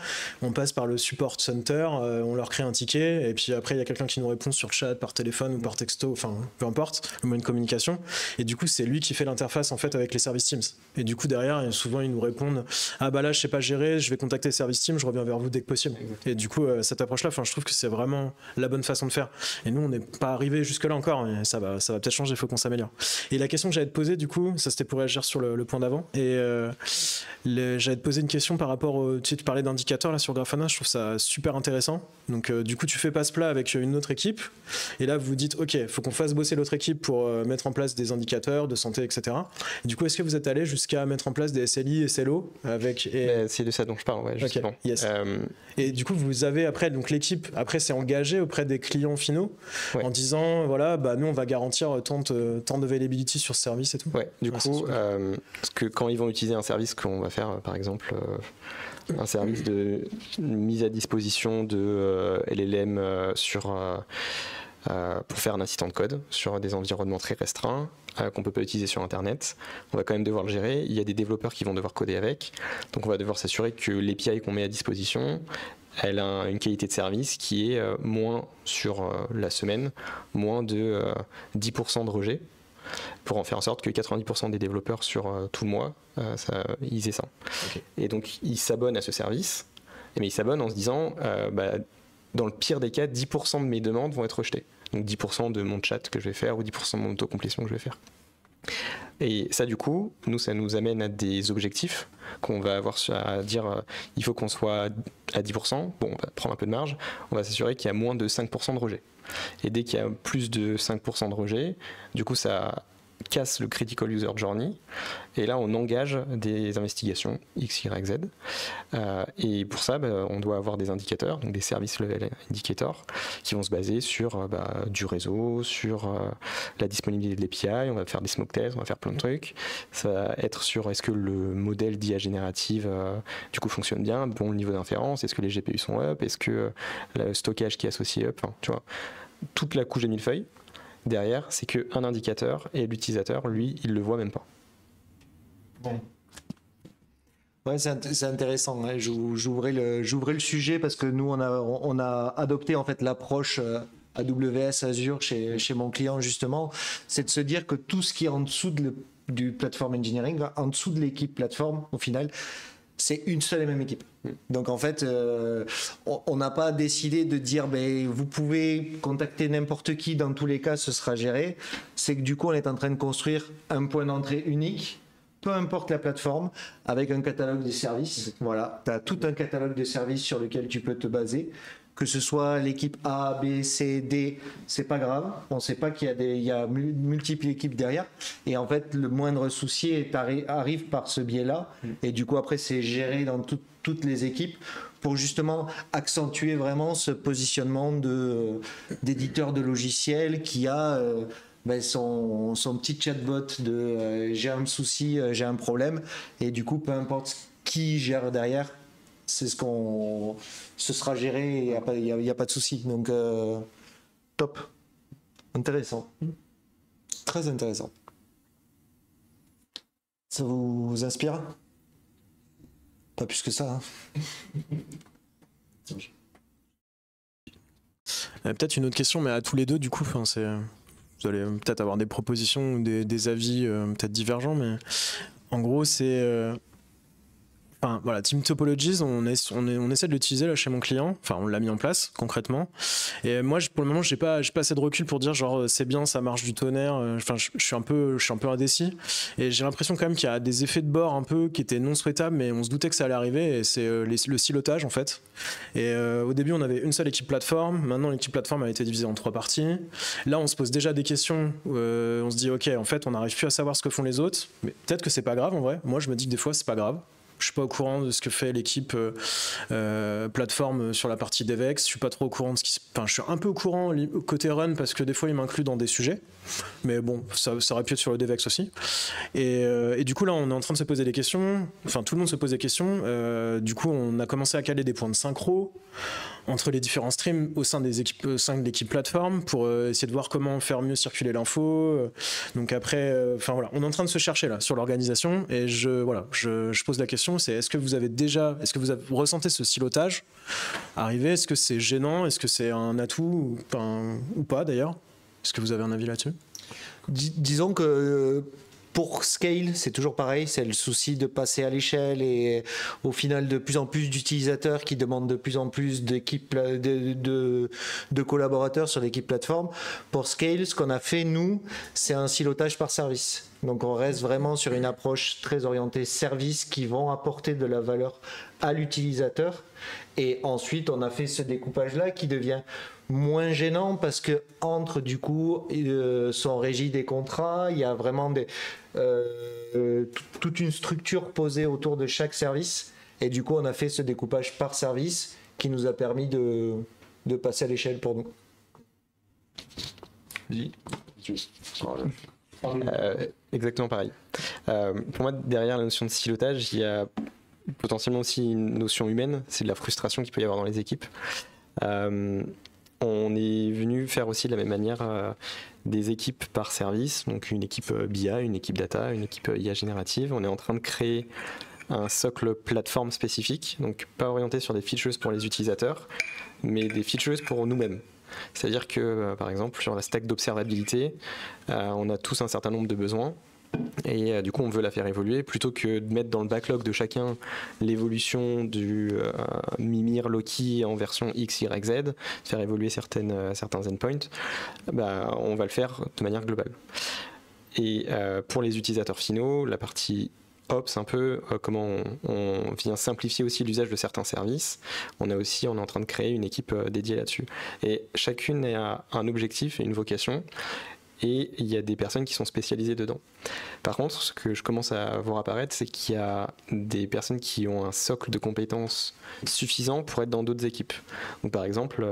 on passe par le support center, on leur crée un ticket, et puis après il y a quelqu'un qui nous répond sur chat, par téléphone ou par texto, enfin peu importe le moyen de communication, et du coup c'est lui qui fait l'interface en fait avec les services Teams, et du coup derrière souvent ils nous répondent ah bah là je sais pas gérer, je vais contacter les services Teams, je reviens vers vous dès que possible. Et du coup cette approche là, je trouve que c'est vraiment la bonne façon de faire, et nous on n'est pas arrivé jusque là encore, mais ça va peut-être changer, il faut qu'on s'améliore. Et la question que j'allais te poser, du coup, ça c'était pour réagir sur le point d'avant, et j'allais te poser une question par rapport tu parlais d'indicateurs là sur Grafana, je trouve ça super intéressant. Donc du coup tu fais passe-plat avec une autre équipe, et là vous dites ok, il faut qu'on fasse bosser l'autre équipe pour mettre en place des indicateurs de santé, etc. Et du coup est-ce que vous êtes allé jusqu'à mettre en place des SLI et SLO avec c'est de ça dont je parle, ouais, justement. Okay, yes. Et du coup vous avez après, donc l'équipe après s'est engagée auprès des clients finaux en disant voilà nous on va garantir tant de availability sur ce service et tout. Ouais, du coup parce que quand ils vont utiliser un service qu'on va faire par exemple un service de mise à disposition de LLM pour faire un assistant de code sur des environnements très restreints qu'on peut pas utiliser sur internet, on va quand même devoir le gérer. Il y a des développeurs qui vont devoir coder avec, donc on va devoir s'assurer que l'API qu'on met à disposition, elle a une qualité de service qui est moins sur la semaine, moins de 10% de rejet, pour en faire en sorte que 90% des développeurs sur tout le mois, ils aient ça. Okay. Et donc ils s'abonnent à ce service, mais ils s'abonnent en se disant dans le pire des cas, 10% de mes demandes vont être rejetées. Donc 10% de mon chat que je vais faire ou 10% de mon autocomplétion que je vais faire. Et ça, du coup, ça nous amène à des objectifs qu'on va avoir à dire il faut qu'on soit à 10%. Bon, on va prendre un peu de marge. On va s'assurer qu'il y a moins de 5% de rejet. Et dès qu'il y a plus de 5% de rejet, du coup, ça casse le critical user journey, et là on engage des investigations X, Y, Z, et pour ça on doit avoir des indicateurs, donc des service level indicators qui vont se baser sur du réseau, sur la disponibilité de l'API, on va faire des smoke tests, on va faire plein de trucs, ça va être sur est-ce que le modèle d'IA générative du coup fonctionne bien, bon niveau d'inférence, est-ce que les GPU sont up, est-ce que le stockage qui est associé up, enfin, tu vois, toute la couche de millefeuille. Derrière, c'est qu'un indicateur, et l'utilisateur, lui, il le voit même pas. Bon. Ouais, c'est intéressant. Hein. J'ouvrais le sujet parce que nous, on a adopté en fait l'approche AWS Azure chez mon client justement. C'est de se dire que tout ce qui est en dessous du platform engineering, en dessous de l'équipe plateforme, au final, c'est une seule et même équipe. Donc en fait, on n'a pas décidé de dire vous pouvez contacter n'importe qui, dans tous les cas ce sera géré. C'est que du coup on est en train de construire un point d'entrée unique, peu importe la plateforme, avec un catalogue de services. Voilà, tu as tout un catalogue de services sur lequel tu peux te baser. Que ce soit l'équipe A, B, C, D, c'est pas grave. On ne sait pas qu'il y a multiples équipes derrière. Et en fait, le moindre souci arrive par ce biais-là. Et du coup, après, c'est géré dans toutes les équipes pour justement accentuer vraiment ce positionnement d'éditeur de logiciels qui a son petit chatbot de j'ai un souci, j'ai un problème. Et du coup, peu importe qui gère derrière, ce sera géré, il n'y a pas de souci. Donc, top. Intéressant. Très intéressant. Ça vous inspire? Pas plus que ça. Hein. Peut-être une autre question, mais à tous les deux, du coup, vous allez peut-être avoir des propositions ou des avis peut-être divergents, mais en gros, c'est... Enfin, voilà, Team Topologies, on essaie de l'utiliser là chez mon client. Enfin, on l'a mis en place concrètement. Et moi, pour le moment, j'ai pas assez de recul pour dire genre c'est bien, ça marche du tonnerre. Enfin, je suis un peu indécis. Et j'ai l'impression quand même qu'il y a des effets de bord un peu qui étaient non souhaitables, mais on se doutait que ça allait arriver. Et c'est le silotage en fait. Et au début, on avait une seule équipe plateforme. Maintenant, l'équipe plateforme a été divisée en 3 parties. Là, on se pose déjà des questions. On se dit ok, en fait, on n'arrive plus à savoir ce que font les autres. Mais peut-être que c'est pas grave en vrai. Moi, je me dis que des fois, c'est pas grave. Je suis pas au courant de ce que fait l'équipe plateforme sur la partie DevEx. Je suis pas trop au courant de ce qui je suis un peu au courant côté run parce que des fois ils m'incluent dans des sujets. Mais bon, ça aurait pu être sur le DevEx aussi. Et du coup là on est en train de se poser des questions. Enfin tout le monde se pose des questions. Du coup on a commencé à caler des points de synchro entre les différents streams au sein des équipes, au sein de l'équipe plateforme pour essayer de voir comment faire mieux circuler l'info. Donc après, voilà, on est en train de se chercher là sur l'organisation et je pose la question, c'est est-ce que vous avez ressenti ce silotage arriver? Est-ce que c'est gênant? Est-ce que c'est un atout ou pas d'ailleurs? Est-ce que vous avez un avis là-dessus? Disons que pour Scale, c'est toujours pareil, c'est le souci de passer à l'échelle et au final de plus en plus d'utilisateurs qui demandent de plus en plus d'équipes, de collaborateurs sur l'équipe plateforme. Pour Scale, ce qu'on a fait, nous, c'est un silotage par service. Donc on reste vraiment sur une approche très orientée services qui vont apporter de la valeur à l'utilisateur. Et ensuite, on a fait ce découpage-là qui devient moins gênant parce que entre du coup sont régis des contrats, il y a vraiment toute une structure posée autour de chaque service et du coup on a fait ce découpage par service qui nous a permis de passer à l'échelle pour nous. Exactement pareil. Pour moi, derrière la notion de silotage, il y a potentiellement aussi une notion humaine, c'est de la frustration qu'il peut y avoir dans les équipes. On est venu faire aussi de la même manière des équipes par service, donc une équipe BI, une équipe data, une équipe IA générative. On est en train de créer un socle plateforme spécifique, donc pas orienté sur des features pour les utilisateurs, mais des features pour nous-mêmes. C'est-à-dire que, par exemple, sur la stack d'observabilité, on a tous un certain nombre de besoins. Et du coup on veut la faire évoluer plutôt que de mettre dans le backlog de chacun l'évolution du Mimir Loki en version X, Y, Z, faire évoluer certains endpoints, on va le faire de manière globale. Et pour les utilisateurs finaux, la partie Ops un peu, comment on vient simplifier aussi l'usage de certains services. On est en train de créer une équipe dédiée là-dessus. Et chacune a un objectif et une vocation. Et il y a des personnes qui sont spécialisées dedans. Par contre, ce que je commence à voir apparaître, c'est qu'il y a des personnes qui ont un socle de compétences suffisant pour être dans d'autres équipes. Donc, par exemple,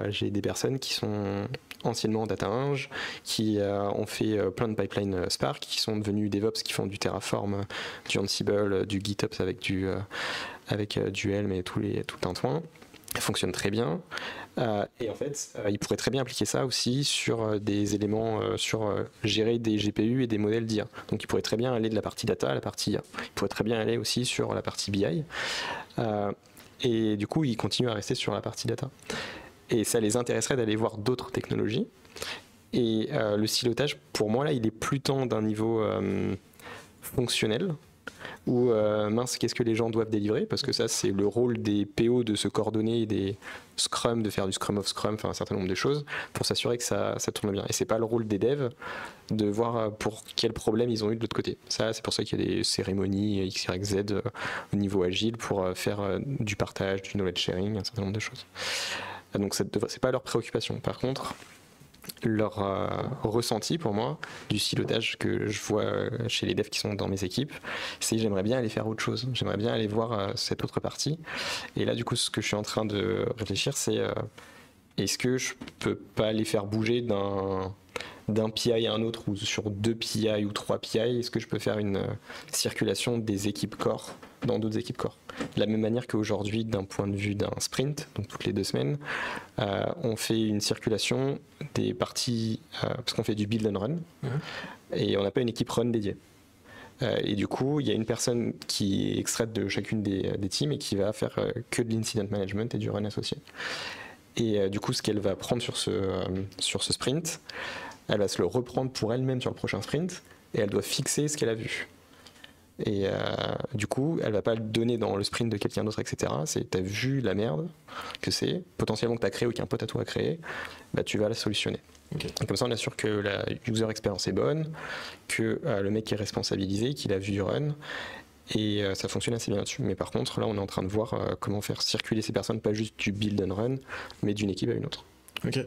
j'ai des personnes qui sont anciennement data eng, qui ont fait plein de pipelines Spark, qui sont devenus DevOps, qui font du Terraform, du Ansible, du GitOps avec du Helm et tout le tintouin. Ça fonctionne très bien. Et en fait, il pourrait très bien appliquer ça aussi sur des éléments, sur gérer des GPU et des modèles d'IA. Donc il pourrait très bien aller de la partie data à la partie IA. Il pourrait très bien aller aussi sur la partie BI. Et du coup, il continue à rester sur la partie data. Et ça les intéresserait d'aller voir d'autres technologies. Et le silotage, pour moi, là, il est plus tant d'un niveau fonctionnel, ou mince, qu'est-ce que les gens doivent délivrer, parce que ça c'est le rôle des PO de se coordonner, des Scrum, de faire du Scrum of Scrum, enfin un certain nombre de choses pour s'assurer que ça tourne bien. Et c'est pas le rôle des devs de voir pour quel problème ils ont eu de l'autre côté. Ça, c'est pour ça qu'il y a des cérémonies X, Y, Z au niveau agile pour faire du partage, du knowledge sharing, un certain nombre de choses. Donc c'est pas leur préoccupation. Par contre, leur ressenti pour moi du silotage que je vois chez les devs qui sont dans mes équipes, c'est j'aimerais bien aller faire autre chose, j'aimerais bien aller voir cette autre partie. Et là du coup ce que je suis en train de réfléchir, c'est est-ce que je peux pas les faire bouger d'un PI à un autre, ou sur 2 PI ou 3 PI, est-ce que je peux faire une circulation des équipes core dans d'autres équipes core. De la même manière qu'aujourd'hui, d'un point de vue d'un sprint, donc toutes les 2 semaines, on fait une circulation des parties, parce qu'on fait du build and run, et on n'a pas une équipe run dédiée. Et du coup, il y a une personne qui est extraite de chacune des teams et qui va faire que de l'incident management et du run associé. Et du coup, ce qu'elle va prendre sur ce sprint, elle va se le reprendre pour elle-même sur le prochain sprint, et elle doit fixer ce qu'elle a vu. Et du coup, elle va pas le donner dans le sprint de quelqu'un d'autre, etc. C'est t'as vu la merde que c'est, potentiellement que t'as créé ou qu'un pote à toi a créé, bah tu vas la solutionner. Okay. Et comme ça, on assure que la user experience est bonne, que le mec est responsabilisé, qu'il a vu du run, et ça fonctionne assez bien là-dessus. Mais par contre, là, on est en train de voir comment faire circuler ces personnes, pas juste du build and run, mais d'une équipe à une autre. Ok.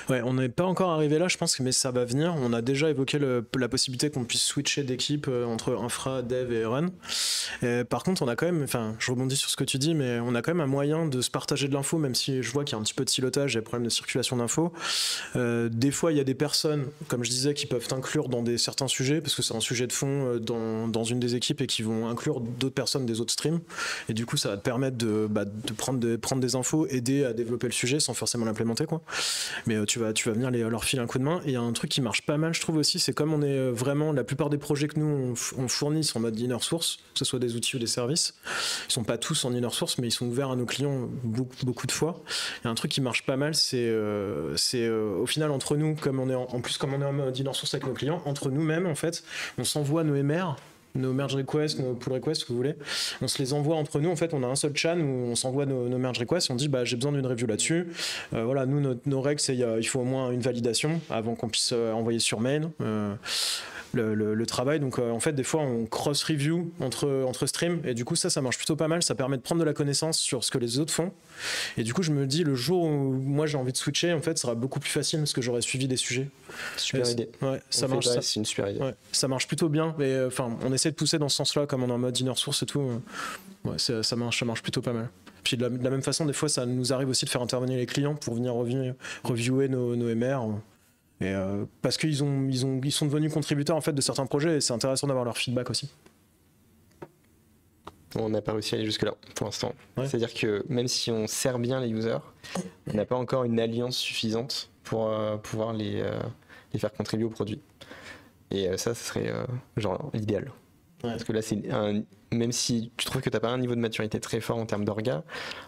Ouais, on n'est pas encore arrivé là, je pense, mais ça va venir. On a déjà évoqué la possibilité qu'on puisse switcher d'équipe entre infra, dev et run. Par contre, on a quand même, enfin, je rebondis sur ce que tu dis, mais on a quand même un moyen de se partager de l'info, même si je vois qu'il y a un petit peu de silotage et problème de circulation d'infos. Des fois, il y a des personnes, comme je disais, qui peuvent t'inclure dans certains sujets, parce que c'est un sujet de fond dans une des équipes et qui vont inclure d'autres personnes des autres streams. Et du coup, ça va te permettre de prendre des infos, aider à développer le sujet sans forcément l'implémenter, quoi. Mais tu vas venir leur filer un coup de main. Et il y a un truc qui marche pas mal, je trouve aussi, c'est comme on est vraiment, la plupart des projets que nous on fournit sont en mode inner source, que ce soit des outils ou des services. Ils sont pas tous en inner source, mais ils sont ouverts à nos clients beaucoup de fois. Il y a un truc qui marche pas mal, c'est au final entre nous, comme on est comme on est en mode inner source avec nos clients, entre nous-mêmes en fait, on s'envoie nos MR, nos merge requests, nos pull requests, ce que vous voulez. On se les envoie entre nous. En fait, on a un seul chan où on s'envoie nos merge requests. On dit, j'ai besoin d'une review là-dessus. Voilà, nous, nos règles, c'est il faut au moins une validation avant qu'on puisse envoyer sur mail. Le travail, donc en fait des fois on cross-review entre streams et du coup ça marche plutôt pas mal, ça permet de prendre de la connaissance sur ce que les autres font et du coup je me dis le jour où moi j'ai envie de switcher en fait ça sera beaucoup plus facile parce que j'aurai suivi des sujets. Super idée. Ouais, ça marche, c'est une super idée. Ouais, ça marche plutôt bien et enfin on essaie de pousser dans ce sens-là comme on est en mode inner source et tout. Ouais, ça marche plutôt pas mal. Puis de la même façon des fois ça nous arrive aussi de faire intervenir les clients pour venir reviewer nos MR. Et parce qu'ils sont devenus contributeurs en fait de certains projets et c'est intéressant d'avoir leur feedback aussi. On n'a pas réussi à aller jusque là pour l'instant. Ouais. C'est-à-dire que même si on sert bien les users, on n'a pas encore une alliance suffisante pour pouvoir les faire contribuer au produit. Et ça serait genre l'idéal. Ouais. Parce que là, même si tu trouves que tu n'as pas un niveau de maturité très fort en termes d'orga,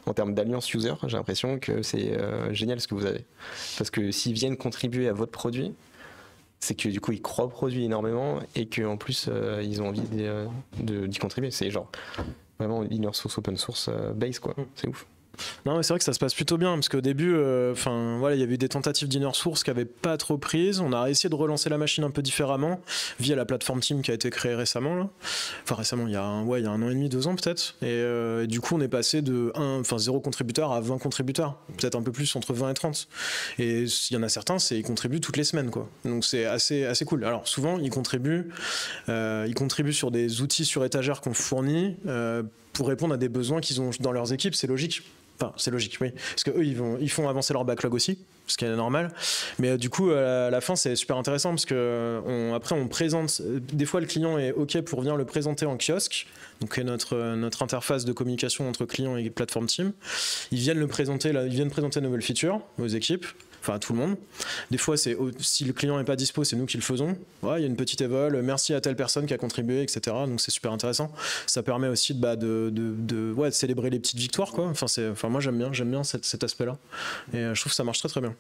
en termes d'alliance user, j'ai l'impression que c'est génial ce que vous avez. Parce que s'ils viennent contribuer à votre produit, c'est que du coup ils croient au produit énormément et qu'en plus ils ont envie d'y contribuer. C'est genre vraiment inner source, open source base quoi. C'est ouf. Non, mais c'est vrai que ça se passe plutôt bien parce qu'au début, voilà, il y avait eu des tentatives d'inner source qui n'avaient pas trop prise. On a essayé de relancer la machine un peu différemment via la plateforme Team qui a été créée récemment. Là. Enfin récemment, il y a un an et demi, 2 ans peut-être. Et du coup, on est passé de 0 contributeur à 20 contributeurs, peut-être un peu plus entre 20 et 30. Et il y en a certains, ils contribuent toutes les semaines, quoi. Donc c'est assez cool. Alors souvent, ils contribuent sur des outils sur étagère qu'on fournit pour répondre à des besoins qu'ils ont dans leurs équipes. C'est logique. Enfin, c'est logique, oui. Parce qu'eux, ils font avancer leur backlog aussi, ce qui est normal. Mais du coup, à la fin, c'est super intéressant parce que après, on présente. Des fois, le client est OK pour venir le présenter en kiosque, donc notre interface de communication entre client et plateforme Team. Ils viennent présenter de nouvelles features aux équipes. Enfin à tout le monde. Des fois, si le client n'est pas dispo, c'est nous qui le faisons. Ouais, il y a une petite évol, merci à telle personne qui a contribué, etc. Donc c'est super intéressant. Ça permet aussi de célébrer les petites victoires, quoi. Enfin moi j'aime bien cet aspect-là. Et je trouve que ça marche très très bien.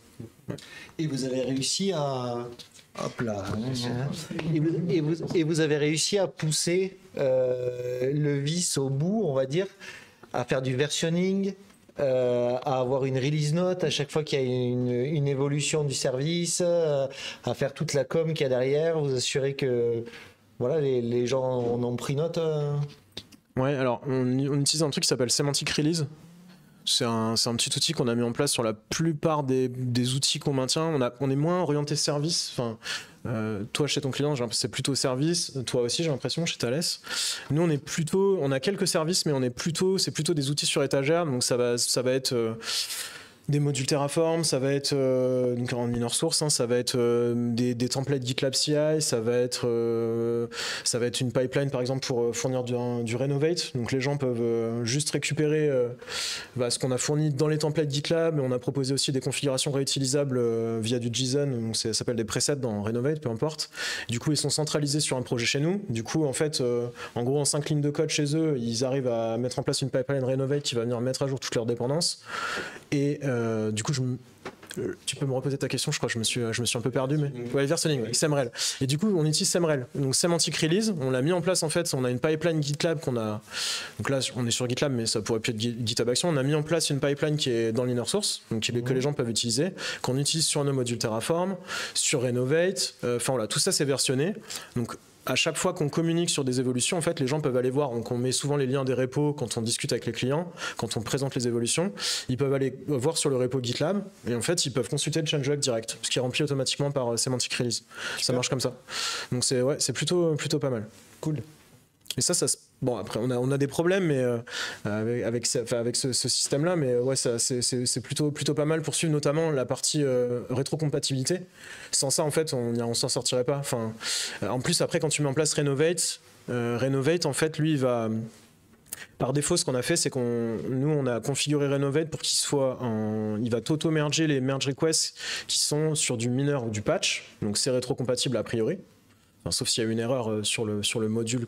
Ouais. Et vous avez réussi à... Hop là. Et vous avez réussi à pousser le vice au bout, on va dire, à faire du versionning, à avoir une release note à chaque fois qu'il y a une évolution du service, à faire toute la com qu'il y a derrière, vous assurer que voilà, les gens en ont pris note. Ouais, alors on utilise un truc qui s'appelle Semantic Release. C'est un petit outil qu'on a mis en place sur la plupart des outils qu'on maintient. On est moins orienté service. Enfin, toi, chez ton client, c'est plutôt service. Toi aussi, j'ai l'impression, chez Thales. Nous, on a quelques services, mais c'est plutôt des outils sur étagère. Donc, ça va être des modules Terraform, ça va être donc en inner source, ça va être des templates GitLab CI, ça va être une pipeline par exemple pour fournir du Renovate. Donc les gens peuvent juste récupérer ce qu'on a fourni dans les templates GitLab, mais on a proposé aussi des configurations réutilisables via du JSON, donc ça s'appelle des presets dans Renovate, peu importe. Du coup, ils sont centralisés sur un projet chez nous. Du coup, en fait, en gros, en 5 lignes de code chez eux, ils arrivent à mettre en place une pipeline Renovate qui va venir mettre à jour toutes leurs dépendances. Et du coup, tu peux me reposer ta question, je crois que je me suis un peu perdu, mais ouais, versioning, ouais, SEMREL. Et du coup, on utilise SEMREL, donc Semantic Release. On l'a mis en place en fait. On a une pipeline GitLab qu'on a. Donc là, on est sur GitLab, mais ça pourrait plus être GitHub Action. On a mis en place une pipeline qui est dans l'inner source, donc que les gens peuvent utiliser, qu'on utilise sur nos modules Terraform, sur Renovate. Enfin voilà, tout ça c'est versionné. Donc à chaque fois qu'on communique sur des évolutions, en fait, les gens peuvent aller voir. Donc, on met souvent les liens des repos quand on discute avec les clients, quand on présente les évolutions. Ils peuvent aller voir sur le repo GitLab et en fait, ils peuvent consulter le changelog direct, ce qui est rempli automatiquement par Semantic Release. Ça marche comme ça. Donc, c'est plutôt pas mal. Cool. Et ça bon, après, on a des problèmes mais, avec ce système-là, mais ouais, c'est plutôt pas mal pour suivre notamment la partie rétrocompatibilité. Sans ça, en fait, on s'en sortirait pas. Enfin, en plus, après, quand tu mets en place Renovate, en fait, lui, il va... Par défaut, ce qu'on a fait, c'est on a configuré Renovate pour il va t'auto-merger les merge requests qui sont sur du mineur ou du patch. Donc, c'est rétrocompatible a priori. Enfin, sauf s'il y a une erreur sur le module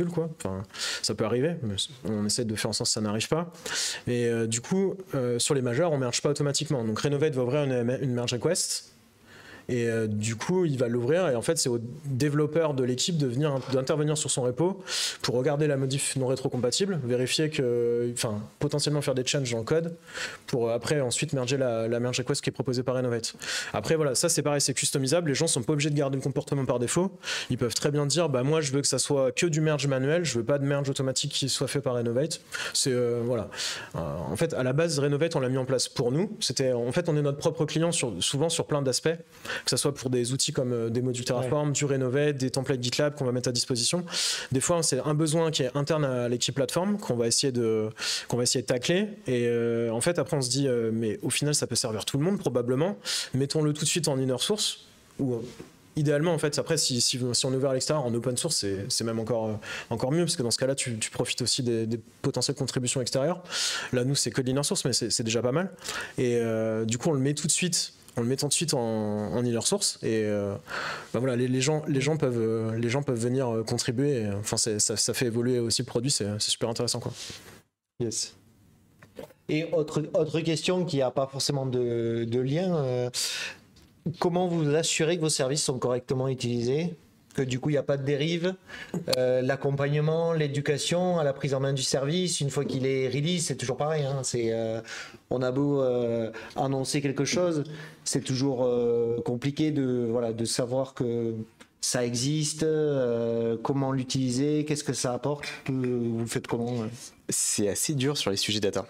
quoi. Enfin, ça peut arriver, mais on essaie de faire en sorte que ça n'arrive pas. Et du coup, sur les majeurs, on merge pas automatiquement. Donc Renovate va ouvrir une merge request. Et du coup, il va l'ouvrir et en fait, c'est au développeur de l'équipe d'intervenir sur son repo pour regarder la modif non rétrocompatible, vérifier potentiellement faire des changes dans le code pour après ensuite merger la merge request qui est proposée par Renovate. Après, voilà, ça c'est pareil, c'est customisable. Les gens sont pas obligés de garder le comportement par défaut. Ils peuvent très bien dire, bah moi, je veux que ça soit que du merge manuel, je veux pas de merge automatique qui soit fait par Renovate. C'est voilà. En fait, à la base, Renovate, on l'a mis en place pour nous. En fait, on est notre propre client souvent sur plein d'aspects. Que ce soit pour des outils comme des modules Terraform, du Renovate, des templates GitLab qu'on va mettre à disposition. Des fois, c'est un besoin qui est interne à l'équipe plateforme qu'on va essayer de tacler. Et en fait, après, on se dit, mais au final, ça peut servir tout le monde probablement. Mettons-le tout de suite en inner source. Ou idéalement, en fait, après, si on est ouvert à l'extérieur en open source, c'est même encore mieux, parce que dans ce cas-là, tu profites aussi des potentielles contributions extérieures. Là, nous, c'est que de l'inner source, mais c'est déjà pas mal. Et du coup, on le met tout de suite en inner source et bah voilà, les gens peuvent venir contribuer. Enfin, ça fait évoluer aussi le produit, c'est super intéressant quoi. Yes. Et autre question qui n'a pas forcément de lien, comment vous assurez que vos services sont correctement utilisés? Que du coup il n'y a pas de dérive, l'accompagnement, l'éducation à la prise en main du service, une fois qu'il est release, c'est toujours pareil, hein, on a beau annoncer quelque chose, c'est toujours compliqué de savoir que ça existe, comment l'utiliser, qu'est-ce que ça apporte, vous le faites comment? C'est assez dur sur les sujets data.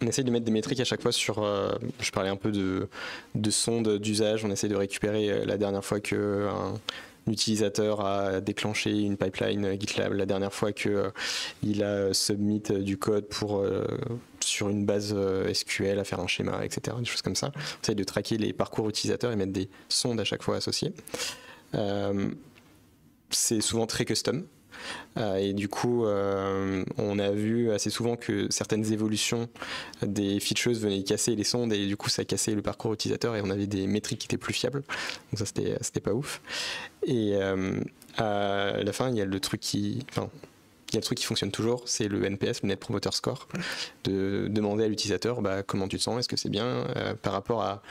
On essaye de mettre des métriques à chaque fois sur, je parlais un peu de sondes d'usage, on essaye de récupérer la dernière fois qu'un utilisateur a déclenché une pipeline GitLab, la dernière fois qu'il a submit du code sur une base SQL à faire un schéma, etc. Des choses comme ça. On essaye de traquer les parcours utilisateurs et mettre des sondes à chaque fois associées. C'est souvent très custom. Et du coup, on a vu assez souvent que certaines évolutions des features venaient casser les sondes et du coup ça cassait le parcours utilisateur et on avait des métriques qui étaient plus fiables. Donc ça c'était pas ouf. Et à la fin, il y a le truc qui fonctionne toujours, c'est le NPS, le Net Promoter Score, de demander à l'utilisateur comment tu te sens, est-ce que c'est bien par rapport à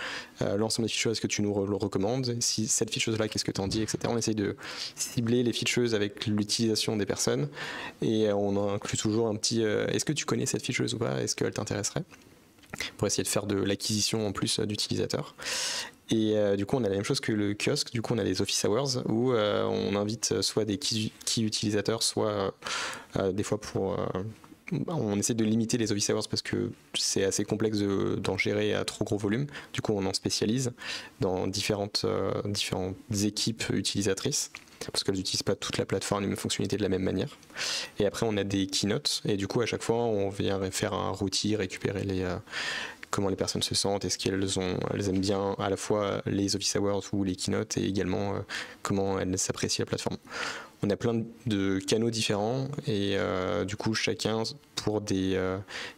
l'ensemble des features, est-ce que tu nous le recommandes, si cette feature-là, qu'est-ce que tu en dis, etc. On essaye de cibler les features avec l'utilisation des personnes et on inclut toujours un petit est-ce que tu connais cette feature ou pas, est-ce qu'elle t'intéresserait, pour essayer de faire de l'acquisition en plus d'utilisateurs. Et du coup, on a la même chose que le kiosque. Du coup, on a les office hours où on invite soit des key utilisateurs, soit des fois on essaie de limiter les office hours parce que c'est assez complexe d'en gérer à trop gros volume. Du coup, on en spécialise dans différentes équipes utilisatrices parce qu'elles n'utilisent pas toute la plateforme, les mêmes fonctionnalités de la même manière. Et après, on a des keynotes et du coup, à chaque fois, on vient faire un rôti, récupérer comment les personnes se sentent, est-ce qu'elles aiment bien à la fois les office hours ou les keynotes et également comment elles s'apprécient la plateforme. On a plein de canaux différents et du coup chacun pour des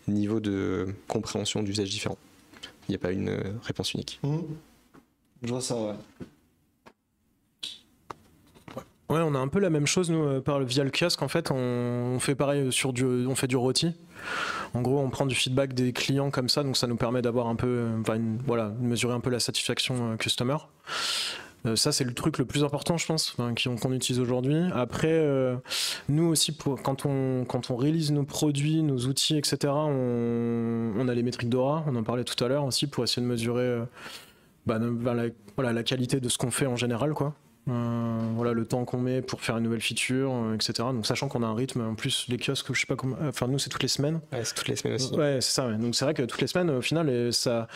niveaux de compréhension d'usage différents. Il n'y a pas une réponse unique. Je vois ça, ouais. Ouais, on a un peu la même chose nous via le kiosque. En fait, on fait pareil on fait du rôti. En gros, on prend du feedback des clients comme ça, donc ça nous permet d'avoir un peu, mesurer un peu la satisfaction customer. Ça, c'est le truc le plus important, je pense, qu'on utilise aujourd'hui. Après, nous aussi, quand on release nos produits, nos outils, etc., on a les métriques DORA, on en parlait tout à l'heure aussi, pour essayer de mesurer la qualité de ce qu'on fait en général, quoi. Voilà le temps qu'on met pour faire une nouvelle feature, etc. Donc sachant qu'on a un rythme, en plus les kiosques, je sais pas comment, enfin nous c'est toutes les semaines. Ouais, c'est toutes les semaines aussi. Ouais, c'est ça. Ouais. Donc c'est vrai que toutes les semaines, au final, ça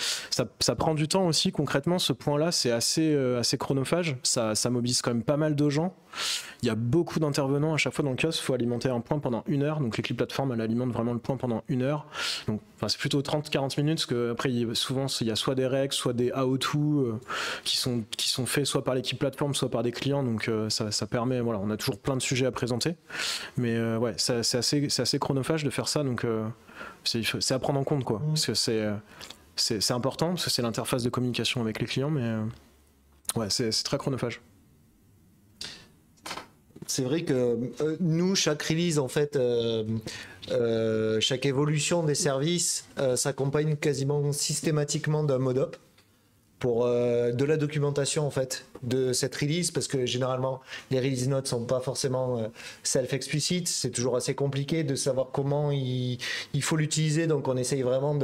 prend du temps aussi. Concrètement, ce point-là, c'est assez chronophage. Ça mobilise quand même pas mal de gens. Il y a beaucoup d'intervenants à chaque fois dans le kiosque. Il faut alimenter un point pendant 1 heure. Donc l'équipe plateforme, elle alimente vraiment le point pendant 1 heure. Donc c'est plutôt 30-40 minutes parce qu'après, souvent, il y a soit des règles, soit des how-to qui sont faits soit par l'équipe plateforme, soit par des clients. Donc ça permet, voilà, on a toujours plein de sujets à présenter. Mais ouais, c'est assez chronophage de faire ça. Donc c'est à prendre en compte, quoi. Parce que c'est important, parce que c'est l'interface de communication avec les clients. Mais ouais, c'est très chronophage. C'est vrai que nous, chaque release, en fait, chaque évolution des services s'accompagne quasiment systématiquement d'un mode-up pour de la documentation, en fait, de cette release, parce que généralement, les release notes sont pas forcément self-explicit, c'est toujours assez compliqué de savoir comment il faut l'utiliser, donc on essaye vraiment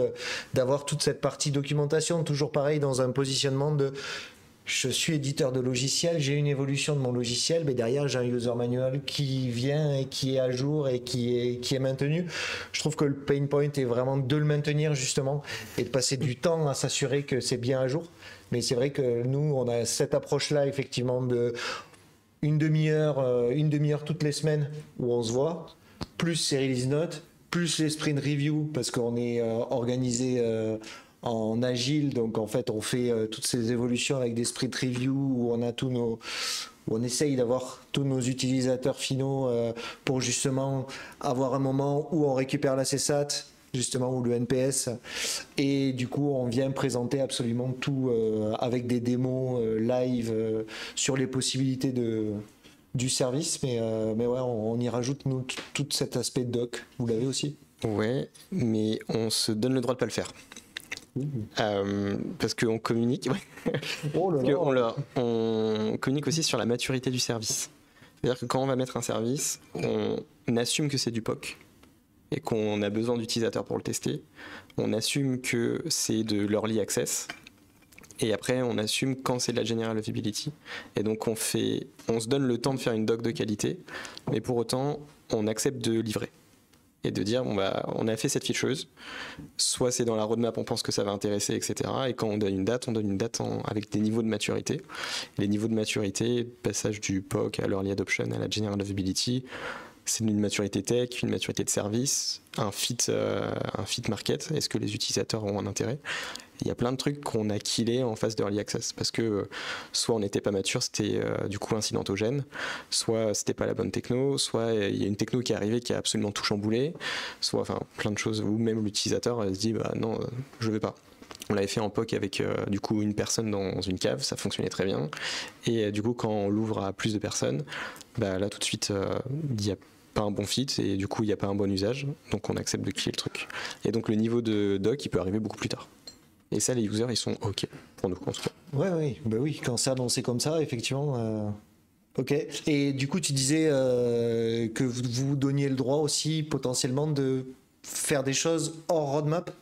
d'avoir toute cette partie documentation, toujours pareil, dans un positionnement de... Je suis éditeur de logiciel, j'ai une évolution de mon logiciel, mais derrière j'ai un user manual qui vient et qui est à jour et qui est maintenu. Je trouve que le pain point est vraiment de le maintenir justement et de passer du temps à s'assurer que c'est bien à jour. Mais c'est vrai que nous, on a cette approche-là effectivement de une demi-heure toutes les semaines où on se voit, plus ces release notes, plus les sprint review parce qu'on est organisé en agile, donc en fait on fait toutes ces évolutions avec des sprint review où on a où on essaye d'avoir tous nos utilisateurs finaux pour justement avoir un moment où on récupère la CSAT justement ou le NPS et du coup on vient présenter absolument tout avec des démos live sur les possibilités du service, mais ouais, on y rajoute nous tout cet aspect doc. Vous l'avez aussi? Ouais, mais on se donne le droit de pas le faire. Parce qu'on communique, ouais. Oh là là. On communique aussi sur la maturité du service. C'est-à-dire que quand on va mettre un service, on assume que c'est du POC et qu'on a besoin d'utilisateurs pour le tester. On assume que c'est de l'early access. Et après, on assume quand c'est de la general availability. Et donc, on se donne le temps de faire une doc de qualité, mais pour autant, on accepte de livrer. Et de dire, on a fait cette ficheuse, soit c'est dans la roadmap, on pense que ça va intéresser, etc. Et quand on donne une date avec des niveaux de maturité. Les niveaux de maturité, passage du POC à l'early adoption, à la general availability, c'est une maturité tech, une maturité de service, un fit market. Est-ce que les utilisateurs ont un intérêt? Il y a plein de trucs qu'on a killés en phase d'early access parce que soit on n'était pas mature, c'était du coup incidentogène, soit c'était pas la bonne techno, soit il y a une techno qui est arrivée qui a absolument tout chamboulé, soit enfin plein de choses où même l'utilisateur se dit bah non, je vais pas. On l'avait fait en POC avec du coup une personne dans une cave, ça fonctionnait très bien. Et du coup quand on l'ouvre à plus de personnes, bah là tout de suite il y a pas un bon fit et du coup il n'y a pas un bon usage, donc on accepte de killer le truc. Et donc le niveau de doc il peut arriver beaucoup plus tard. Et ça, les users, ils sont OK pour nous, en tout cas. Ouais, bah oui, quand c'est annoncé comme ça, effectivement. OK. Et du coup, tu disais que vous donniez le droit aussi, potentiellement, de faire des choses hors roadmap.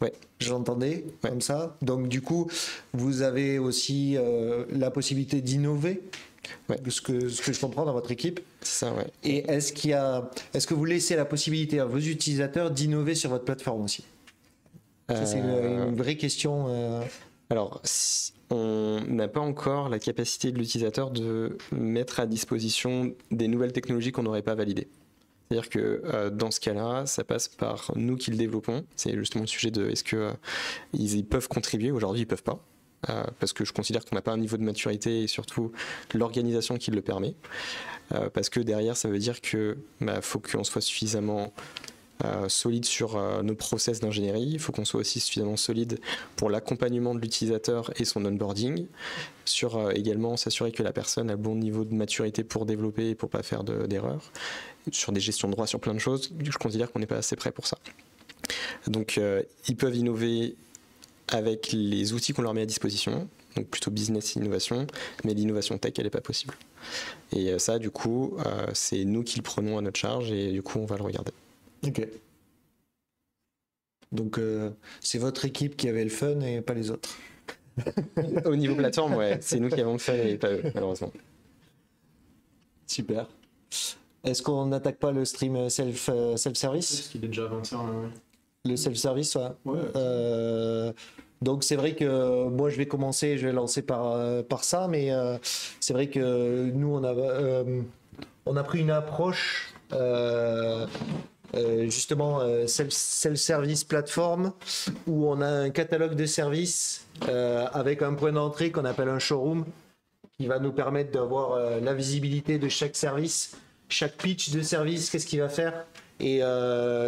Ouais. J'entendais comme ça. Donc, du coup, vous avez aussi la possibilité d'innover. Ouais. Ce que je comprends dans votre équipe. C'est ça, ouais. Et est-ce que vous laissez la possibilité à vos utilisateurs d'innover sur votre plateforme aussi? Ça, c'est une vraie question. Alors, on n'a pas encore la capacité de l'utilisateur de mettre à disposition des nouvelles technologies qu'on n'aurait pas validées. C'est-à-dire que dans ce cas-là, ça passe par nous qui le développons. C'est justement le sujet de est-ce qu'ils peuvent contribuer. Aujourd'hui, ils ne peuvent pas. Parce que je considère qu'on n'a pas un niveau de maturité et surtout l'organisation qui le permet. Parce que derrière, ça veut dire que faut qu'on soit suffisamment solide sur nos process d'ingénierie. Il faut qu'on soit aussi suffisamment solide pour l'accompagnement de l'utilisateur et son onboarding, sur également s'assurer que la personne a bon niveau de maturité pour développer et pour pas faire d'erreurs, sur des gestions de droits, sur plein de choses. Je considère qu'on n'est pas assez prêt pour ça. Donc ils peuvent innover avec les outils qu'on leur met à disposition, donc plutôt business et innovation, mais l'innovation tech, elle n'est pas possible. Et ça, du coup, c'est nous qui le prenons à notre charge et du coup, on va le regarder. Ok. Donc c'est votre équipe qui avait le fun et pas les autres. Au niveau plateforme, ouais, c'est nous qui avons le fait et pas eux, malheureusement. Super. Est-ce qu'on n'attaque pas le stream self-service? qu'il est déjà 20h. Le self-service, ouais. Ouais. Donc c'est vrai que moi je vais commencer, je vais lancer par ça, mais c'est vrai que nous on a pris une approche justement self-service plateforme où on a un catalogue de services avec un point d'entrée qu'on appelle un showroom qui va nous permettre d'avoir la visibilité de chaque service, chaque pitch de service, qu'est-ce qu'il va faire, et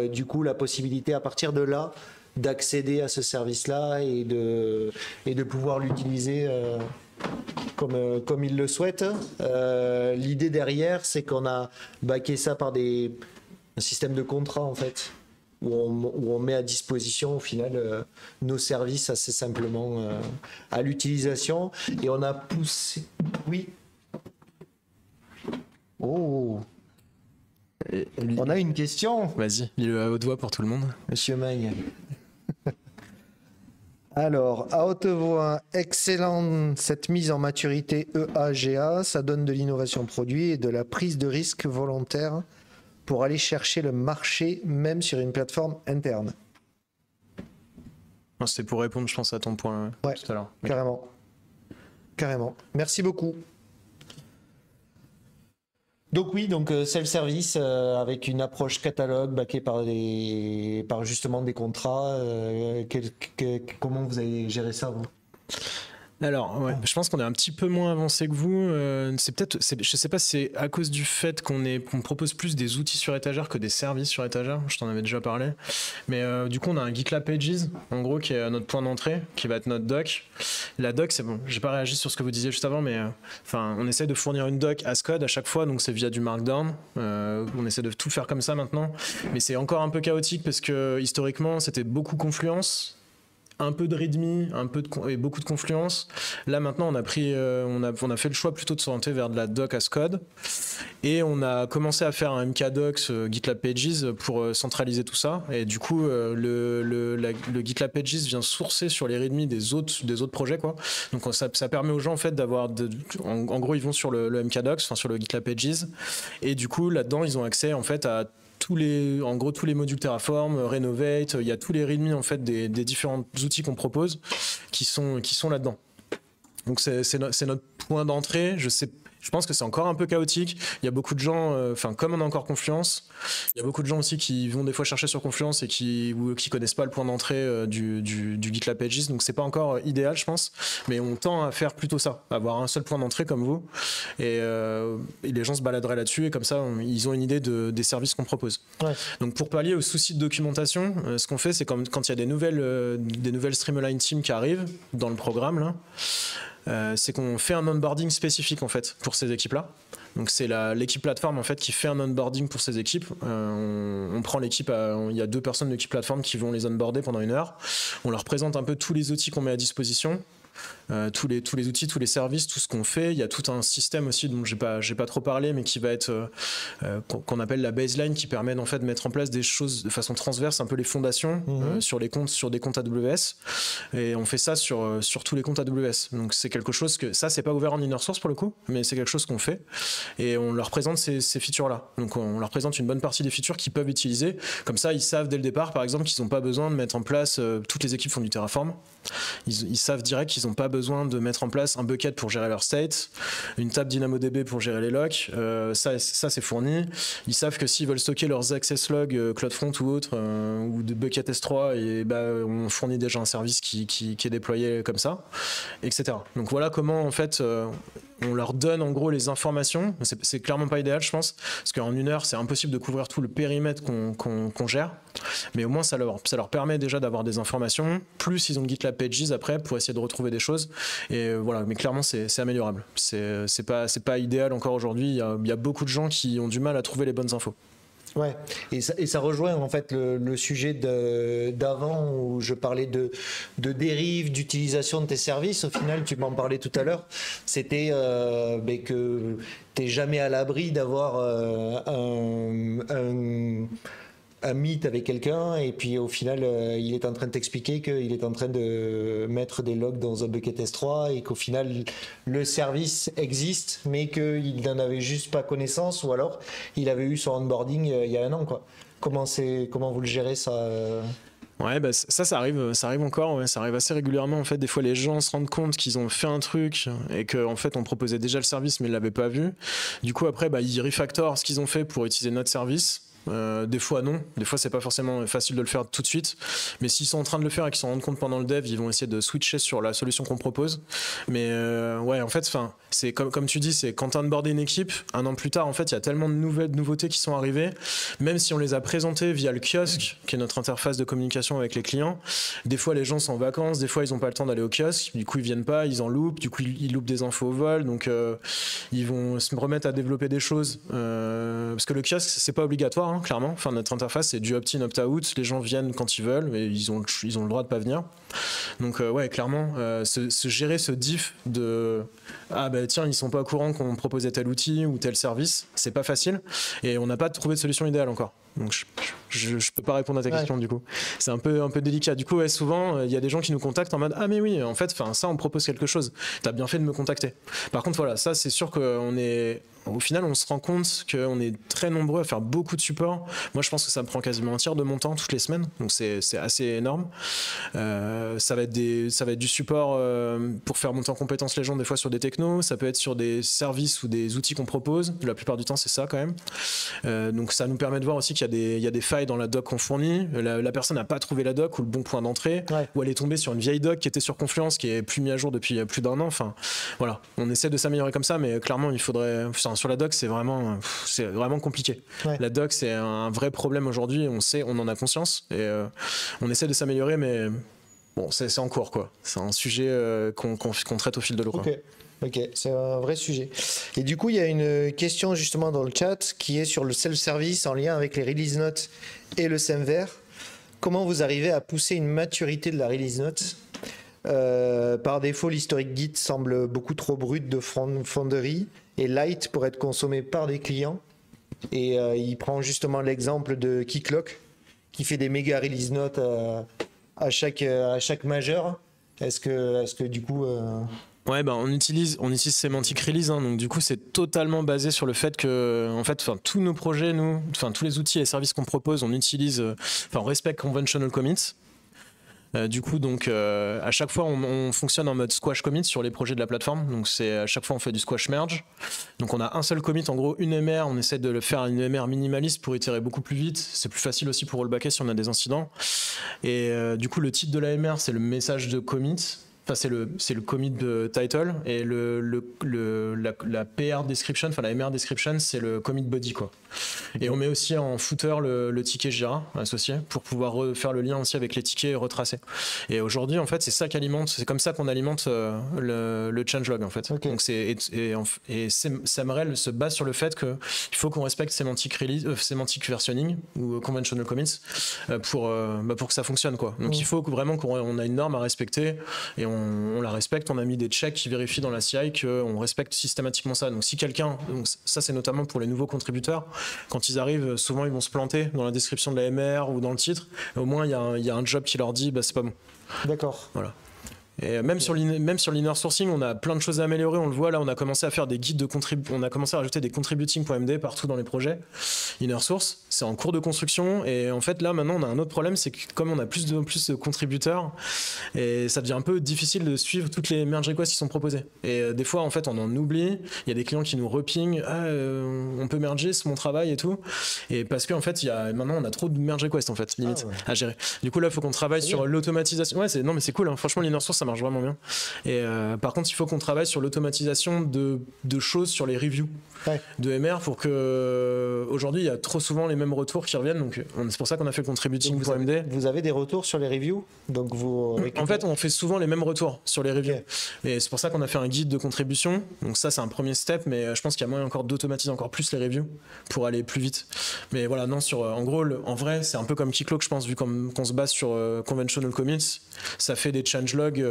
du coup la possibilité à partir de là d'accéder à ce service-là et de pouvoir l'utiliser comme il le souhaite. L'idée derrière, c'est qu'on a backé ça par un système de contrat en fait, où on met à disposition au final nos services assez simplement à l'utilisation, et on a poussé. Oui. Oh. On a une question. Vas-y, lis-le à haute voix pour tout le monde. Monsieur Magne. Alors, à haute voix, excellent cette mise en maturité EAGA, ça donne de l'innovation produit et de la prise de risque volontaire pour aller chercher le marché, même sur une plateforme interne. C'était pour répondre, je pense, à ton point tout à l'heure. Carrément. Carrément. Merci beaucoup. Donc oui, donc self-service avec une approche catalogue backée par justement des contrats. Comment vous avez géré ça, vous? Alors, ouais, je pense qu'on est un petit peu moins avancé que vous. Je sais pas si c'est à cause du fait qu'on propose plus des outils sur étagère que des services sur étagère. Je t'en avais déjà parlé. Mais du coup, on a un GitLab Pages, en gros, qui est notre point d'entrée, qui va être notre doc. La doc, c'est bon. J'ai pas réagi sur ce que vous disiez juste avant, mais on essaie de fournir une doc as code à chaque fois, donc c'est via du Markdown. On essaie de tout faire comme ça maintenant, mais c'est encore un peu chaotique parce que historiquement, c'était beaucoup Confluence. Un peu de README, et beaucoup de Confluence. Là maintenant, on a fait le choix plutôt de s'orienter vers de la doc as code, et on a commencé à faire un MKDocs GitLab Pages pour centraliser tout ça. Et du coup, le GitLab Pages vient sourcer sur les README des autres projets, quoi. Donc ça permet aux gens en fait d'avoir, en gros, ils vont sur le MKDocs, enfin sur le GitLab Pages, et du coup là-dedans, ils ont accès en fait à tous les modules Terraform, Renovate, il y a tous les README en fait des différents outils qu'on propose qui sont là-dedans. Donc c'est notre point d'entrée. Je pense que c'est encore un peu chaotique. Il y a beaucoup de gens, comme on a encore Confluence, il y a beaucoup de gens aussi qui vont des fois chercher sur Confluence et qui connaissent pas le point d'entrée du GitLab Pages. Donc c'est pas encore idéal, je pense. Mais on tend à faire plutôt ça, avoir un seul point d'entrée comme vous. Et les gens se baladeraient là-dessus et comme ça, ils ont une idée des services qu'on propose. Ouais. Donc pour pallier aux soucis de documentation, ce qu'on fait, c'est quand il y a des nouvelles Streamline Team qui arrivent dans le programme là. C'est qu'on fait un onboarding spécifique en fait pour ces équipes-là. Donc c'est l'équipe plateforme en fait qui fait un onboarding pour ces équipes. On prend l'équipe, il y a 2 personnes de l'équipe plateforme qui vont les onboarder pendant 1 heure. On leur présente un peu tous les outils qu'on met à disposition. Tous les outils, tous les services, tout ce qu'on fait. Il y a tout un système aussi dont j'ai pas trop parlé, mais qui va être qu'on appelle la baseline, qui permet en fait de mettre en place des choses de façon transverse, un peu les fondations sur des comptes AWS. Et on fait ça sur tous les comptes AWS. Donc c'est quelque chose que ça c'est pas ouvert en inner source pour le coup, mais c'est quelque chose qu'on fait et on leur présente ces features-là. Donc on leur présente une bonne partie des features qu'ils peuvent utiliser. Comme ça, ils savent dès le départ, par exemple, qu'ils n'ont pas besoin de mettre en place. Toutes les équipes font du Terraform. Ils savent direct qu'ils n'ont pas besoin de mettre en place un bucket pour gérer leur state, une table DynamoDB pour gérer les locks. Ça c'est fourni. Ils savent que s'ils veulent stocker leurs access logs CloudFront ou autre, ou de bucket S3, et on fournit déjà un service qui est déployé comme ça, etc. Donc voilà comment en fait on leur donne en gros les informations. C'est clairement pas idéal, je pense, parce qu'en 1 heure c'est impossible de couvrir tout le périmètre qu'on gère, mais au moins ça leur permet déjà d'avoir des informations, plus ils ont GitLab Pages après pour essayer de retrouver des choses, et voilà. Mais clairement c'est améliorable. C'est pas idéal encore aujourd'hui. Il y a beaucoup de gens qui ont du mal à trouver les bonnes infos. Ouais, et ça rejoint en fait le sujet d'avant où je parlais de dérive, d'utilisation de tes services. Au final, tu m'en parlais tout à l'heure, c'était que t'es jamais à l'abri d'avoir un meet avec quelqu'un et puis au final il est en train de t'expliquer qu'il est en train de mettre des logs dans un bucket S3 et qu'au final le service existe mais qu'il n'en avait juste pas connaissance ou alors il avait eu son onboarding il y a un an quoi. Comment vous le gérez ça Ouais, bah ça arrive encore, ouais, ça arrive assez régulièrement en fait. Des fois, les gens se rendent compte qu'ils ont fait un truc et qu'en fait, on proposait déjà le service mais ils l'avaient pas vu. Du coup, après, bah, ils refactorent ce qu'ils ont fait pour utiliser notre service. Des fois non, des fois c'est pas forcément facile de le faire tout de suite, mais s'ils sont en train de le faire et qu'ils s'en rendent compte pendant le dev, ils vont essayer de switcher sur la solution qu'on propose. Mais ouais, en fait, c'est comme tu dis, c'est quand tu as onboardé une équipe, un an plus tard, en fait, il y a tellement de nouveautés qui sont arrivées, même si on les a présentées via le kiosque, qui est notre interface de communication avec les clients. Des fois, les gens sont en vacances, des fois, ils n'ont pas le temps d'aller au kiosque, du coup, ils viennent pas, ils en loupent, du coup, ils loupent des infos au vol, donc ils vont se remettre à développer des choses, parce que le kiosque, c'est pas obligatoire, hein, clairement. Enfin, notre interface, c'est du opt-in, opt-out, les gens viennent quand ils veulent, mais ils ont le droit de pas venir. Donc, ouais, clairement, se gérer ce diff de ah bah tiens, ils sont pas au courant qu'on proposait tel outil ou tel service, c'est pas facile, et on n'a pas trouvé de solution idéale encore. Donc je peux pas répondre à ta question du coup. C'est un peu délicat. Du coup, ouais, souvent il y a des gens qui nous contactent en mode ah mais oui, en fait, ça on propose quelque chose. T'as bien fait de me contacter. Par contre voilà, ça c'est sûr au final, on se rend compte qu'on est très nombreux à faire beaucoup de support. Moi, je pense que ça me prend quasiment un tiers de mon temps toutes les semaines, donc c'est assez énorme. Ça va être du support pour faire monter en compétence les gens des fois sur des technos. Ça peut être sur des services ou des outils qu'on propose. La plupart du temps, c'est ça quand même. Donc, ça nous permet de voir aussi qu'il y a des failles dans la doc qu'on fournit. La personne n'a pas trouvé la doc ou le bon point d'entrée, ou elle est tombée sur une vieille doc qui était sur Confluence, qui est plus mise à jour depuis plus d'un an. Enfin, voilà, on essaie de s'améliorer comme ça, mais clairement, il faudrait. Sur la doc, c'est vraiment compliqué. Ouais. La doc, c'est un vrai problème aujourd'hui. On en a conscience et on essaie de s'améliorer, mais bon, c'est en cours, quoi. C'est un sujet qu'on traite au fil de l'eau. Ok, c'est un vrai sujet. Et du coup, il y a une question justement dans le chat qui est sur le self-service en lien avec les release notes et le SEMVer. Comment vous arrivez à pousser une maturité de la release note ? Par défaut, l'historique Git semble beaucoup trop brut de fonderie et light pour être consommé par des clients. Et il prend justement l'exemple de Keycloak qui fait des méga release notes à chaque majeur. Est-ce que du coup... Ouais, bah on utilise Semantic Release, hein, donc du coup c'est totalement basé sur le fait que en fait, tous nos projets, tous les outils et services qu'on propose, on respecte conventional commits. Du coup, donc, à chaque fois, on fonctionne en mode squash commit sur les projets de la plateforme. Donc, à chaque fois, on fait du squash merge. Donc, on a un seul commit, en gros, une MR. On essaie de le faire une MR minimaliste pour itérer beaucoup plus vite. C'est plus facile aussi pour rollbacker si on a des incidents. Et du coup, le titre de la MR, c'est le message de commit. Enfin, c'est le commit de title et la PR description, enfin la MR description, c'est le commit body, quoi. Et on met aussi en footer le ticket Jira associé pour pouvoir faire le lien aussi avec les tickets retracés. Et aujourd'hui, en fait, c'est comme ça qu'on alimente le changelog, en fait. Okay. Donc et SAMREL se base sur le fait qu'il faut qu'on respecte semantic versioning ou conventional commits pour que ça fonctionne, quoi. Donc il faut vraiment qu'on a une norme à respecter et on la respecte. On a mis des checks qui vérifient dans la CI qu'on respecte systématiquement ça. Donc si quelqu'un, ça c'est notamment pour les nouveaux contributeurs, quand ils arrivent, souvent ils vont se planter dans la description de la MR ou dans le titre. Et au moins il y a un job qui leur dit c'est pas bon. D'accord. Voilà. Et même sur l'inner sourcing, on a plein de choses à améliorer. On le voit là, on a commencé à faire des guides on a commencé à rajouter des contributing.md partout dans les projets. Inner source, c'est en cours de construction. Et en fait, là, maintenant, on a un autre problème, c'est que comme on a plus de contributeurs, et ça devient un peu difficile de suivre toutes les merge requests qui sont proposées. Et des fois, en fait, on en oublie. Il y a des clients qui nous repingent, on peut merger, c'est mon travail et tout. Et parce qu'en fait, maintenant, on a trop de merge requests en fait, limite, à gérer. Du coup, là, il faut qu'on travaille sur l'automatisation. Ouais, non, mais c'est cool. Hein. Franchement, l'inner source, ça marche vraiment bien. Et par contre, il faut qu'on travaille sur l'automatisation de choses sur les reviews de MR pour que aujourd'hui, il y a trop souvent les mêmes retours qui reviennent. Donc, c'est pour ça qu'on a fait le contributing.md. Vous avez des retours sur les reviews? Donc en fait, on fait souvent les mêmes retours sur les reviews. Et c'est pour ça qu'on a fait un guide de contribution. Donc ça, c'est un premier step, mais je pense qu'il y a moyen encore d'automatiser encore plus les reviews pour aller plus vite. Mais voilà, non, en gros, en vrai, c'est un peu comme Keycloak, je pense, vu qu'on se base sur conventional commits. Ça fait des changelogs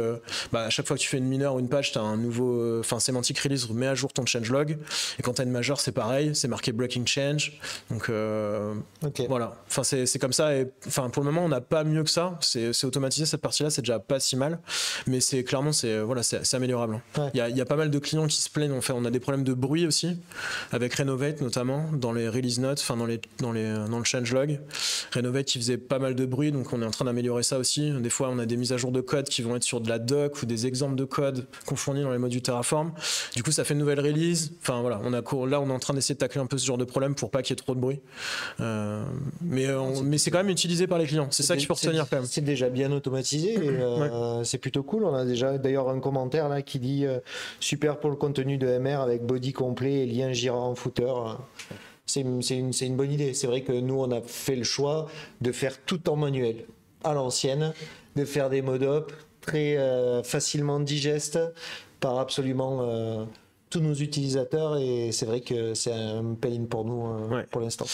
à chaque fois que tu fais une mineure ou une patch, tu as un nouveau semantic release met à jour ton changelog, et quand tu as une majeure c'est pareil, c'est marqué breaking change, donc voilà, c'est comme ça, et pour le moment on n'a pas mieux que ça, c'est automatisé cette partie là, c'est déjà pas si mal, mais c'est clairement c'est améliorable. Il y a pas mal de clients qui se plaignent, on a des problèmes de bruit aussi avec Renovate notamment dans les release notes, dans le changelog. Renovate qui faisait pas mal de bruit, donc on est en train d'améliorer ça aussi. Des fois on a des mises à jour de code qui vont être sur de la doc ou des exemples de code qu'on fournit dans les modules Terraform, du coup ça fait une nouvelle release, là on est en train d'essayer de tacler un peu ce genre de problème pour pas qu'il y ait trop de bruit, mais c'est quand même utilisé par les clients, c'est ça qu'il faut retenir quand même. C'est déjà bien automatisé et c'est plutôt cool. On a déjà d'ailleurs un commentaire là qui dit super pour le contenu de MR avec body complet et lien Jira en footer. C'est une bonne idée. C'est vrai que nous, on a fait le choix de faire tout en manuel, à l'ancienne, de faire des mod-up très facilement digestes par absolument tous nos utilisateurs. Et c'est vrai que c'est un pain pour nous pour l'instant.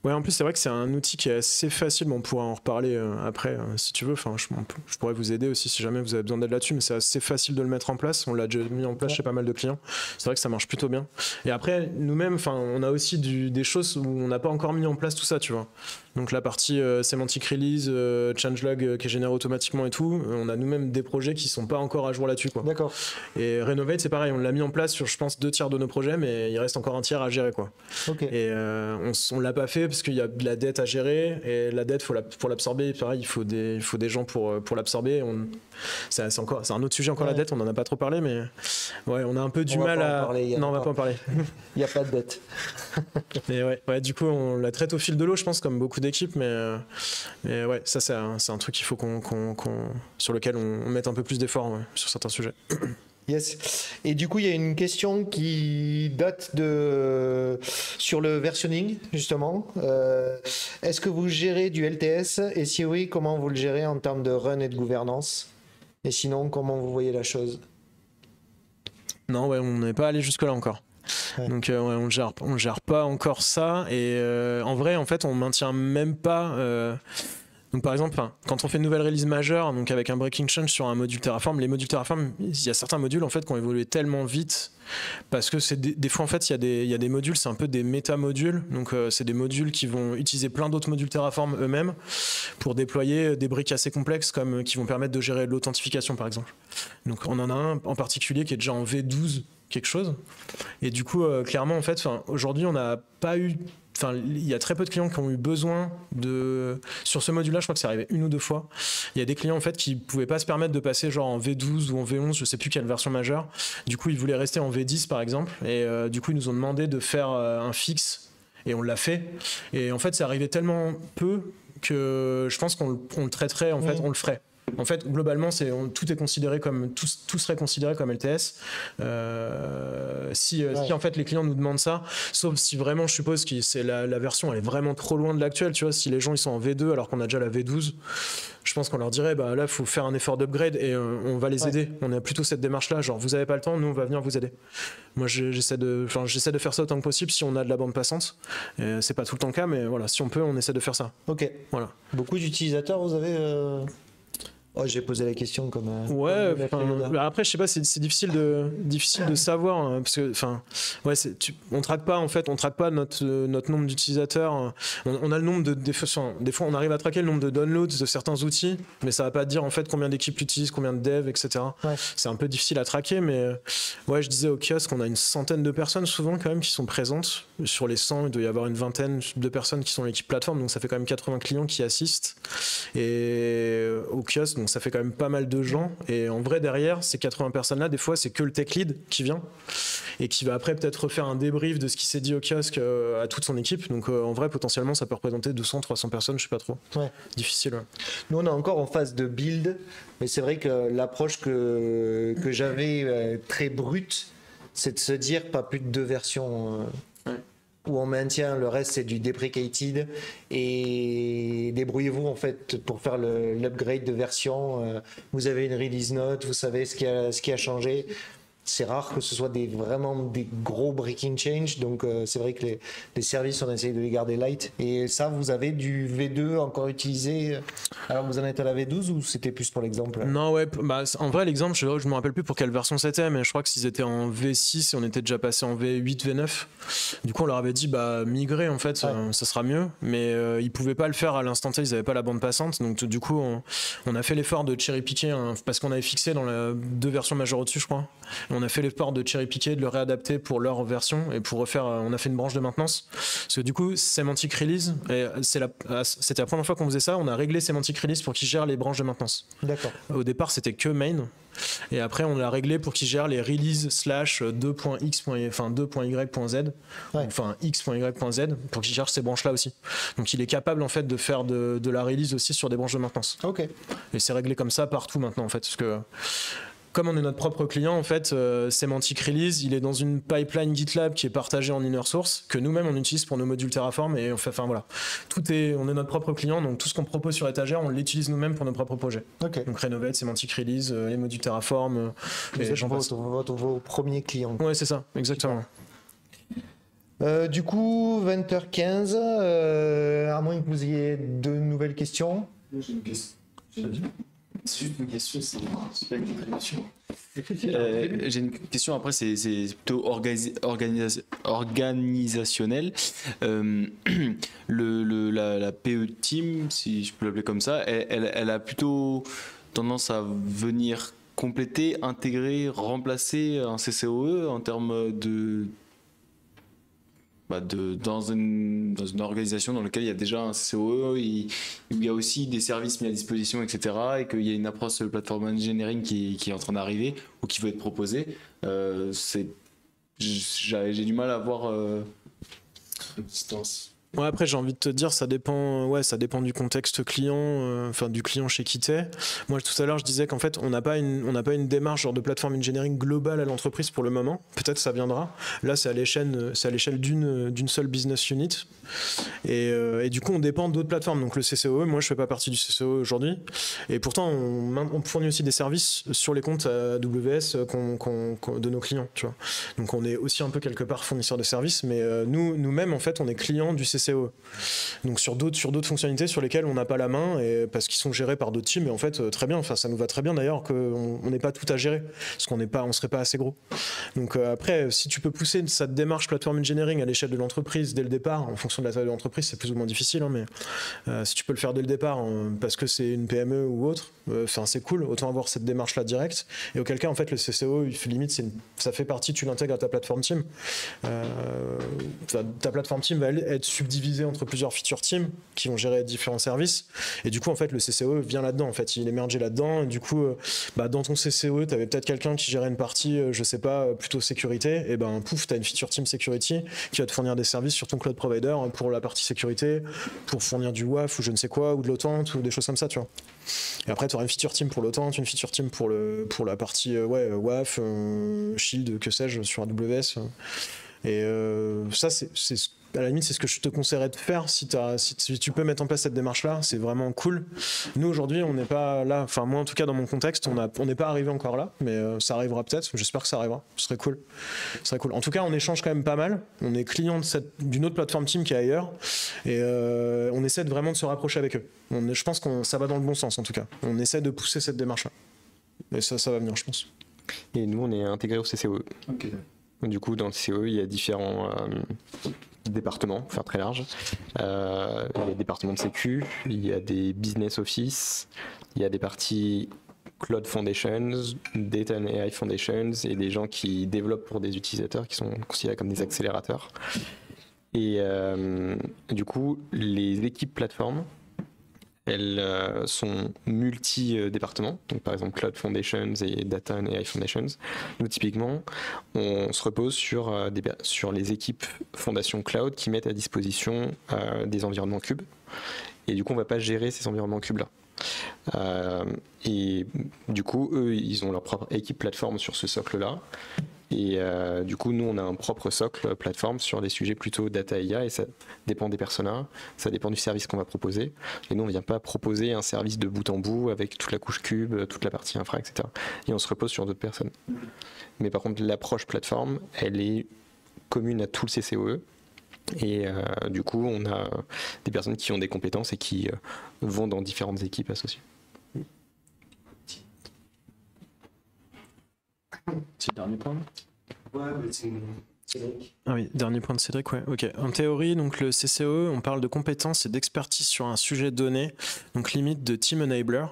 Ouais, en plus, c'est vrai que c'est un outil qui est assez facile. On pourra en reparler après si tu veux. Je pourrais vous aider aussi si jamais vous avez besoin d'aide là-dessus, mais c'est assez facile de le mettre en place. On l'a déjà mis en place chez pas mal de clients. C'est vrai que ça marche plutôt bien. Et après, nous-mêmes, on a aussi des choses où on n'a pas encore mis en place tout ça, tu vois. Donc la partie semantic release, changelog qui est généré automatiquement et tout, on a nous-mêmes des projets qui sont pas encore à jour là-dessus, quoi. D'accord. Et Renovate, c'est pareil, on l'a mis en place sur, je pense, 2 tiers de nos projets, mais il reste encore un tiers à gérer, quoi. Okay. Et on l'a pas fait parce qu'il y a de la dette à gérer, et la dette, pour l'absorber, pareil, il faut des gens pour l'absorber. C'est un autre sujet encore, la dette, on en a pas trop parlé, mais ouais, on a un peu du mal à... Non, on va pas en parler. Il n'y a pas de dette. Mais ouais, du coup, on la traite au fil de l'eau, je pense, comme beaucoup d'équipes, mais ouais, ça c'est un truc qu'il faut sur lequel on mette un peu plus d'efforts sur certains sujets. Yes. Et du coup, il y a une question qui date sur le versionning, justement. Est-ce que vous gérez du LTS? Et si oui, comment vous le gérez en termes de run et de gouvernance? Et sinon, comment vous voyez la chose? Non, ouais, on n'est pas allé jusque-là encore. Ouais. Donc on gère pas encore ça, et en vrai en fait on maintient même pas donc par exemple quand on fait une nouvelle release majeure, donc avec un breaking change sur un module Terraform, les modules Terraform, il y a certains modules en fait qui ont évolué tellement vite parce que c'est des fois en fait il y a des modules, c'est un peu des méta-modules, donc c'est des modules qui vont utiliser plein d'autres modules Terraform eux-mêmes pour déployer des briques assez complexes qui vont permettre de gérer l'authentification par exemple. Donc on en a un en particulier qui est déjà en V12 quelque chose, et du coup clairement en fait aujourd'hui on n'a pas eu, il y a très peu de clients qui ont eu besoin sur ce module là, je crois que c'est arrivé 1 ou 2 fois. Il y a des clients en fait qui pouvaient pas se permettre de passer genre en V12 ou en V11, je sais plus quelle version majeure, du coup ils voulaient rester en V10 par exemple, et du coup ils nous ont demandé de faire un fixe, et on l'a fait, et en fait c'est arrivé tellement peu que je pense qu'on le traiterait en fait, on le ferait. En fait, globalement, tout est considéré comme tout serait considéré comme LTS. Si en fait les clients nous demandent ça, sauf si vraiment, je suppose que c'est la version, elle est vraiment trop loin de l'actuelle. Tu vois, si les gens ils sont en V2 alors qu'on a déjà la V12, je pense qu'on leur dirait, là, il faut faire un effort d'upgrade et on va les aider. On a plutôt cette démarche-là, genre vous avez pas le temps, nous on va venir vous aider. Moi, j'essaie de faire ça autant que possible si on a de la bande passante. C'est pas tout le temps le cas, mais voilà, si on peut, on essaie de faire ça. Ok. Voilà. Beaucoup d'utilisateurs, vous avez Oh, j'ai posé la question comme. Après, je sais pas, c'est difficile de savoir, hein, parce que, on traque pas notre nombre d'utilisateurs. On a le nombre des fois, on arrive à traquer le nombre de downloads de certains outils, mais ça va pas dire en fait combien d'équipes l'utilisent, combien de devs, etc. Ouais. C'est un peu difficile à traquer, mais je disais au kiosque, on a une centaine de personnes souvent quand même qui sont présentes. Sur les 100, il doit y avoir une vingtaine de personnes qui sont l'équipe plateforme, donc ça fait quand même 80 clients qui assistent. Et au kiosque, donc ça fait quand même pas mal de gens, et en vrai derrière ces 80 personnes là, des fois c'est que le tech lead qui vient et qui va après peut-être refaire un débrief de ce qui s'est dit au kiosque à toute son équipe, donc en vrai potentiellement ça peut représenter 200-300 personnes, je sais pas trop. Difficile. Nous on est encore en phase de build, mais c'est vrai que l'approche que j'avais très brute, c'est de se dire pas plus de 2 versions où on maintient, le reste c'est du deprecated, et débrouillez-vous en fait pour faire l'upgrade de version. Vous avez une release note, vous savez ce qui a changé. c'est rare que ce soit vraiment des gros breaking change. Donc c'est vrai que les services, on essaye de les garder light. Et ça, vous avez du V2 encore utilisé. Alors vous en êtes à la V12 ou c'était plus pour l'exemple? Non, ouais, bah, en vrai, l'exemple, je me rappelle plus pour quelle version c'était, mais je crois que s'ils étaient en V6 et on était déjà passé en V8, V9, du coup, on leur avait dit, bah, migrer, en fait, ça sera mieux, mais ils pouvaient pas le faire à l'instant T, ils avaient pas la bande passante, donc du coup, on a fait l'effort de cherry-picker, parce qu'on avait fixé dans la 2 versions majeures au-dessus, je crois, et on a fait l'effort de cherry-picker, de le réadapter pour leur version, et pour refaire, on a fait une branche de maintenance, parce que du coup, Semantic Release, c'était la première fois qu'on faisait ça, on a réglé Semantic Release pour qu'il gère les branches de maintenance. D'accord. Au départ, c'était que main. Et après, on l'a réglé pour qu'il gère les release /2.x, enfin 2.y.z, enfin x.y.z, pour qu'il gère ces branches-là aussi. Donc, il est capable en fait de faire de la release aussi sur des branches de maintenance. Ok. Et c'est réglé comme ça partout maintenant en fait, parce que comme on est notre propre client, en fait, Semantic Release, il est dans une pipeline GitLab qui est partagée en inner source, que nous-mêmes on utilise pour nos modules Terraform, et on fait, enfin voilà, on est notre propre client, donc tout ce qu'on propose sur étagère, on l'utilise nous-mêmes pour nos propres projets. Ok. Donc Renovate, Semantic Release, les modules Terraform, Vous êtes vos premiers clients. Ouais, c'est ça, exactement. Du coup, 20h15, à moins que vous ayez de nouvelles questions. J'ai une question. C'est juste une question, c'est pas une contribution. J'ai une question, après c'est plutôt organisationnel. La PE Team, si je peux l'appeler comme ça, elle a plutôt tendance à venir compléter, intégrer, remplacer un CCOE en termes dans une organisation dans laquelle il y a déjà un CCOE, il y a aussi des services mis à disposition, etc., et qu'il y a une approche de platform engineering qui est en train d'arriver ou qui veut être proposée. J'ai du mal à voir l'existence. Ouais, après j'ai envie de te dire, ça dépend du contexte client, enfin du client chez qui t'es. Moi tout à l'heure je disais qu'en fait on n'a pas une démarche genre de plateforme engineering globale à l'entreprise pour le moment. Peut-être ça viendra. Là c'est à l'échelle d'une seule business unit. Et du coup on dépend d'autres plateformes. Donc le CCOE, moi je fais pas partie du CCOE aujourd'hui. Et pourtant on fournit aussi des services sur les comptes AWS de nos clients. Tu vois. Donc on est aussi un peu quelque part fournisseur de services, mais nous-mêmes en fait on est clients du CCOE. Donc sur d'autres fonctionnalités sur lesquelles on n'a pas la main, et parce qu'ils sont gérés par d'autres teams, et en fait très bien, enfin ça nous va très bien d'ailleurs qu'on n'ait pas tout à gérer, parce on serait pas assez gros. Donc après, si tu peux pousser cette démarche platform engineering à l'échelle de l'entreprise dès le départ, en fonction de la taille de l'entreprise, c'est plus ou moins difficile, hein, mais si tu peux le faire dès le départ parce que c'est une PME ou autre, enfin c'est cool, autant avoir cette démarche là directe. Et auquel cas en fait le CCO limite ça fait partie, tu l'intègres à ta plateforme team. Ta plateforme team va être subdivisée entre plusieurs feature teams qui vont gérer différents services, et du coup en fait le CCO vient là-dedans, en fait il est mergé là-dedans, et du coup dans ton CCO tu avais peut-être quelqu'un qui gérait une partie je sais pas plutôt sécurité, et ben pouf t'as une feature team security qui va te fournir des services sur ton cloud provider pour la partie sécurité, pour fournir du WAF ou je ne sais quoi, ou de l'OTAN ou des choses comme ça, tu vois. Et après tu auras une feature team pour l'OTAN, une feature team pour la partie WAF, Shield, que sais-je, sur AWS. Et ça c'est à la limite c'est ce que je te conseillerais de faire si tu peux mettre en place cette démarche là, c'est vraiment cool. Nous aujourd'hui on n'est pas là, enfin moi en tout cas dans mon contexte on n'est pas arrivé encore là, mais ça arrivera peut-être, j'espère que ça arrivera, ce serait cool. En tout cas on échange quand même pas mal, on est client d'une autre plateforme team qui est ailleurs, et on essaie vraiment de se rapprocher avec eux. Je pense que ça va dans le bon sens, en tout cas on essaie de pousser cette démarche là, et ça va venir je pense. Et nous on est intégré au CCOE. Ok. Du coup, dans le CCOE, il y a différents départements, enfin très large. Il y a des départements de sécu, il y a des business office, il y a des parties Cloud Foundations, Data and AI Foundations, et des gens qui développent pour des utilisateurs qui sont considérés comme des accélérateurs. Et du coup, les équipes plateformes, elles sont multi-départements, donc par exemple Cloud Foundations et Data and AI Foundations. Nous, typiquement, on se repose sur les équipes Fondation Cloud qui mettent à disposition des environnements cubes. Et du coup, on ne va pas gérer ces environnements cubes-là. Et du coup, eux, ils ont leur propre équipe plateforme sur ce socle-là. Et du coup, nous, on a un propre socle plateforme sur les sujets plutôt data IA, et ça dépend des personas, ça dépend du service qu'on va proposer. Et nous, on ne vient pas proposer un service de bout en bout avec toute la couche cube, toute la partie infra, etc. Et on se repose sur d'autres personnes. Mais par contre, l'approche plateforme, elle est commune à tout le CCOE. Et du coup, on a des personnes qui ont des compétences et qui vont dans différentes équipes associées. C'est le dernier point. Ouais, mais c'est Cédric. Ah oui, dernier point de Cédric, ouais. Ok. En théorie, donc le CCOE, on parle de compétences et d'expertise sur un sujet donné, donc limite de team enabler,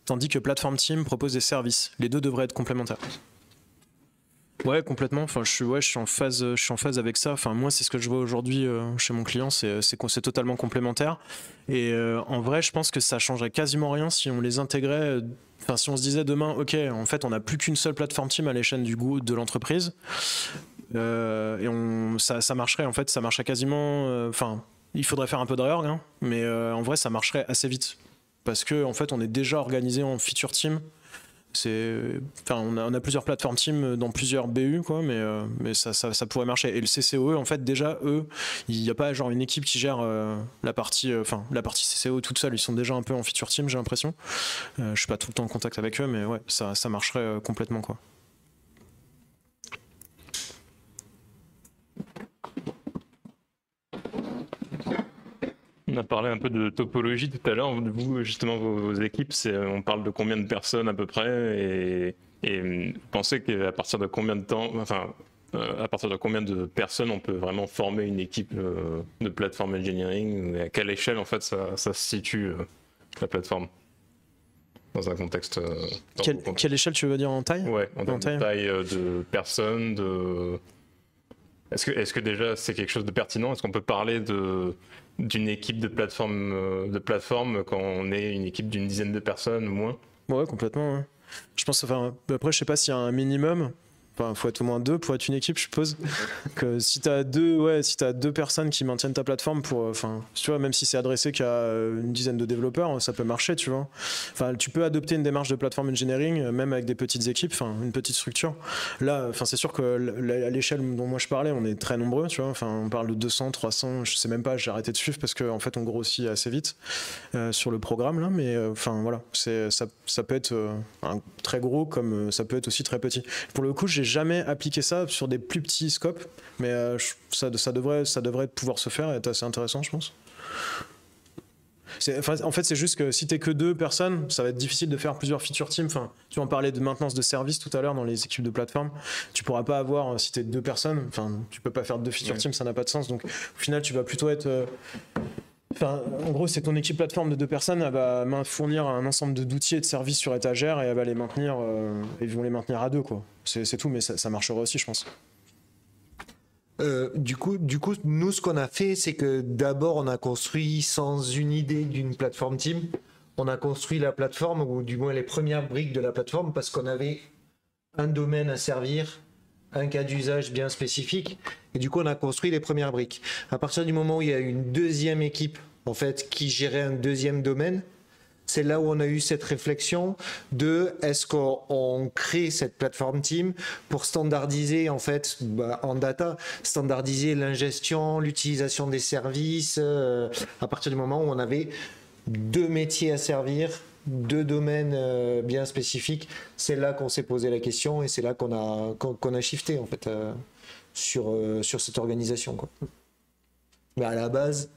tandis que Platform Team propose des services. Les deux devraient être complémentaires. Ouais, complètement. Enfin, je suis en phase avec ça. Enfin, moi, c'est ce que je vois aujourd'hui chez mon client, c'est totalement complémentaire. Et en vrai, je pense que ça changerait quasiment rien si on les intégrait. Enfin, si on se disait demain, ok, en fait, on n'a plus qu'une seule plateforme team à l'échelle du goût de l'entreprise, et ça marcherait. En fait, ça marcherait quasiment. Enfin, il faudrait faire un peu de réorg, hein, mais en vrai, ça marcherait assez vite parce que en fait, on est déjà organisé en feature team. On a plusieurs plateformes team dans plusieurs BU, quoi, mais ça pourrait marcher. Et le CCOE, en fait, déjà, eux, il n'y a pas genre une équipe qui gère la partie CCO toute seule. Ils sont déjà un peu en feature team, j'ai l'impression. Je suis pas tout le temps en contact avec eux, mais ouais, ça marcherait complètement, quoi. On a parlé un peu de topologie tout à l'heure. Vous, justement, vos équipes, on parle de combien de personnes à peu près et vous pensez qu'à partir de combien de temps, enfin, à partir de combien de personnes on peut vraiment former une équipe de plateforme engineering et à quelle échelle, en fait, ça se situe, la plateforme dans un contexte. Quelle échelle tu veux dire en taille? Ouais, en taille de personnes, Est-ce que déjà c'est quelque chose de pertinent? Est-ce qu'on peut parler d'une équipe de plateforme quand on est une équipe d'une dizaine de personnes ou moins? Ouais, complètement. Ouais. Je pense, enfin, après, je sais pas s'il y a un minimum. Enfin, faut être au moins deux pour être une équipe, je suppose. Que si t'as deux personnes qui maintiennent ta plateforme enfin, tu vois, même si c'est adressé qu'à une dizaine de développeurs, ça peut marcher, tu vois. Enfin, tu peux adopter une démarche de plateforme engineering, même avec des petites équipes, enfin, une petite structure. Là, enfin, c'est sûr que à l'échelle dont moi je parlais, on est très nombreux, tu vois. Enfin, on parle de 200, 300, je sais même pas, j'ai arrêté de suivre parce qu'en fait, on grossit assez vite sur le programme, là. Mais enfin, voilà, ça peut être un très gros comme ça peut être aussi très petit. Pour le coup, j'ai jamais appliqué ça sur des plus petits scopes, mais ça devrait pouvoir se faire et être assez intéressant, je pense. En fait, c'est juste que si t'es que deux personnes, ça va être difficile de faire plusieurs feature teams. Enfin, tu en parlais de maintenance de service tout à l'heure dans les équipes de plateforme. Tu pourras pas avoir, si t'es deux personnes, enfin, tu peux pas faire deux feature teams, ça n'a pas de sens. Donc, au final, tu vas plutôt être Enfin, en gros, c'est ton équipe plateforme de deux personnes, elle va fournir un ensemble d'outils et de services sur étagère et elle va les maintenir, ils vont les maintenir à deux, quoi. C'est tout, mais ça marchera aussi, je pense. Du coup, nous, ce qu'on a fait, c'est que d'abord, on a construit sans une idée d'une plateforme team. On a construit la plateforme, ou du moins les premières briques de la plateforme, parce qu'on avait un domaine à servir, un cas d'usage bien spécifique, et du coup, on a construit les premières briques. À partir du moment où il y a une deuxième équipe, en fait, qui gérait un deuxième domaine, c'est là où on a eu cette réflexion de est-ce qu'on crée cette plateforme team pour standardiser en fait en data, standardiser l'ingestion, l'utilisation des services à partir du moment où on avait deux métiers à servir, deux domaines bien spécifiques. C'est là qu'on s'est posé la question et c'est là qu'on a shifté en fait sur cette organisation, quoi. Mais à la base,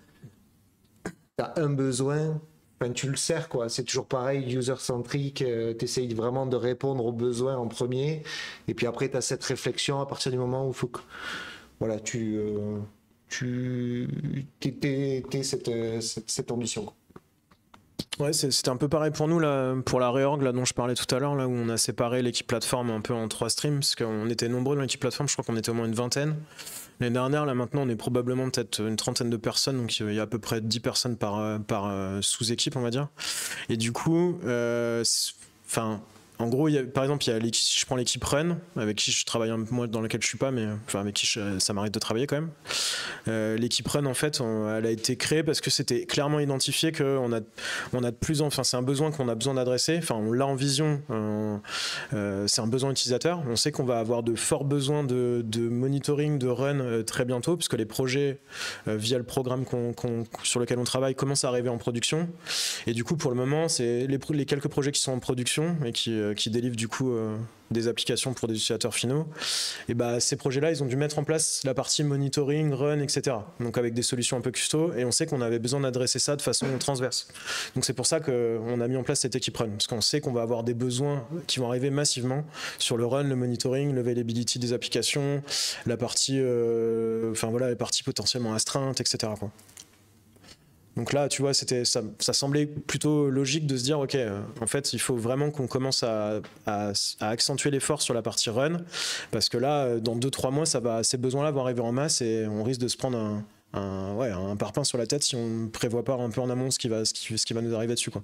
tu as un besoin. Enfin, tu le sers, quoi. C'est toujours pareil, user-centric, tu essayes vraiment de répondre aux besoins en premier, et puis après tu as cette réflexion à partir du moment où il faut que voilà, t'aies cette ambition, quoi. Ouais, c'était un peu pareil pour nous là, pour la réorg là, dont je parlais tout à l'heure, là où on a séparé l'équipe plateforme un peu en 3 streams, parce qu'on était nombreux dans l'équipe plateforme, je crois qu'on était au moins une vingtaine. L'année dernière, là maintenant, on est probablement peut-être une trentaine de personnes, donc il y a à peu près 10 personnes par sous-équipe, on va dire. Et du coup, En gros, par exemple, si je prends l'équipe Run, avec qui je travaille, moi dans laquelle je suis pas, mais enfin avec qui ça m'arrive de travailler quand même. L'équipe Run, en fait, elle a été créée parce que c'était clairement identifié qu'on a de plus enfin c'est un besoin qu'on a besoin d'adresser. Enfin, on l'a en vision. C'est un besoin utilisateur. On sait qu'on va avoir de forts besoins de monitoring, de run très bientôt, puisque les projets via le programme sur lequel on travaille commencent à arriver en production. Et du coup, pour le moment, c'est les quelques projets qui sont en production et qui délivrent du coup des applications pour des utilisateurs finaux. Et bah, ces projets-là, ils ont dû mettre en place la partie monitoring, run, etc. Donc avec des solutions un peu custo. Et on sait qu'on avait besoin d'adresser ça de façon transverse. Donc c'est pour ça qu'on a mis en place cette équipe run, parce qu'on sait qu'on va avoir des besoins qui vont arriver massivement sur le run, le monitoring, l'availability des applications, la partie, les parties potentiellement astreintes, etc. quoi. Donc là, tu vois, ça semblait plutôt logique de se dire, ok, en fait, il faut vraiment qu'on commence à accentuer l'effort sur la partie run, parce que là, dans 2-3 mois, ces besoins-là vont arriver en masse et on risque de se prendre un parpaing sur la tête si on ne prévoit pas un peu en amont ce qui va nous arriver dessus, quoi.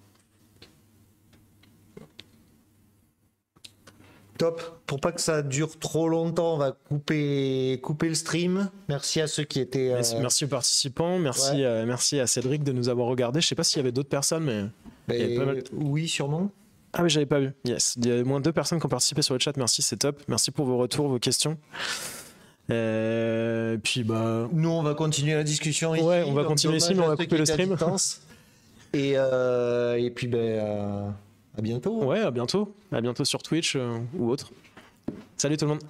Top. Pour pas que ça dure trop longtemps, on va couper le stream. Merci à ceux qui étaient. Merci aux participants. Merci à Cédric de nous avoir regardé. Je sais pas s'il y avait d'autres personnes, mais. Il y avait pas mal... Oui, sûrement. Ah oui, j'avais pas vu. Yes. Il y a au moins 2 personnes qui ont participé sur le chat. Merci, c'est top. Merci pour vos retours, vos questions. Puis bah. Nous, on va continuer la discussion ici. Ouais, on va continuer ici, mais on va couper le stream. Et puis à bientôt. Ouais, à bientôt. À bientôt sur Twitch ou autre. Salut tout le monde.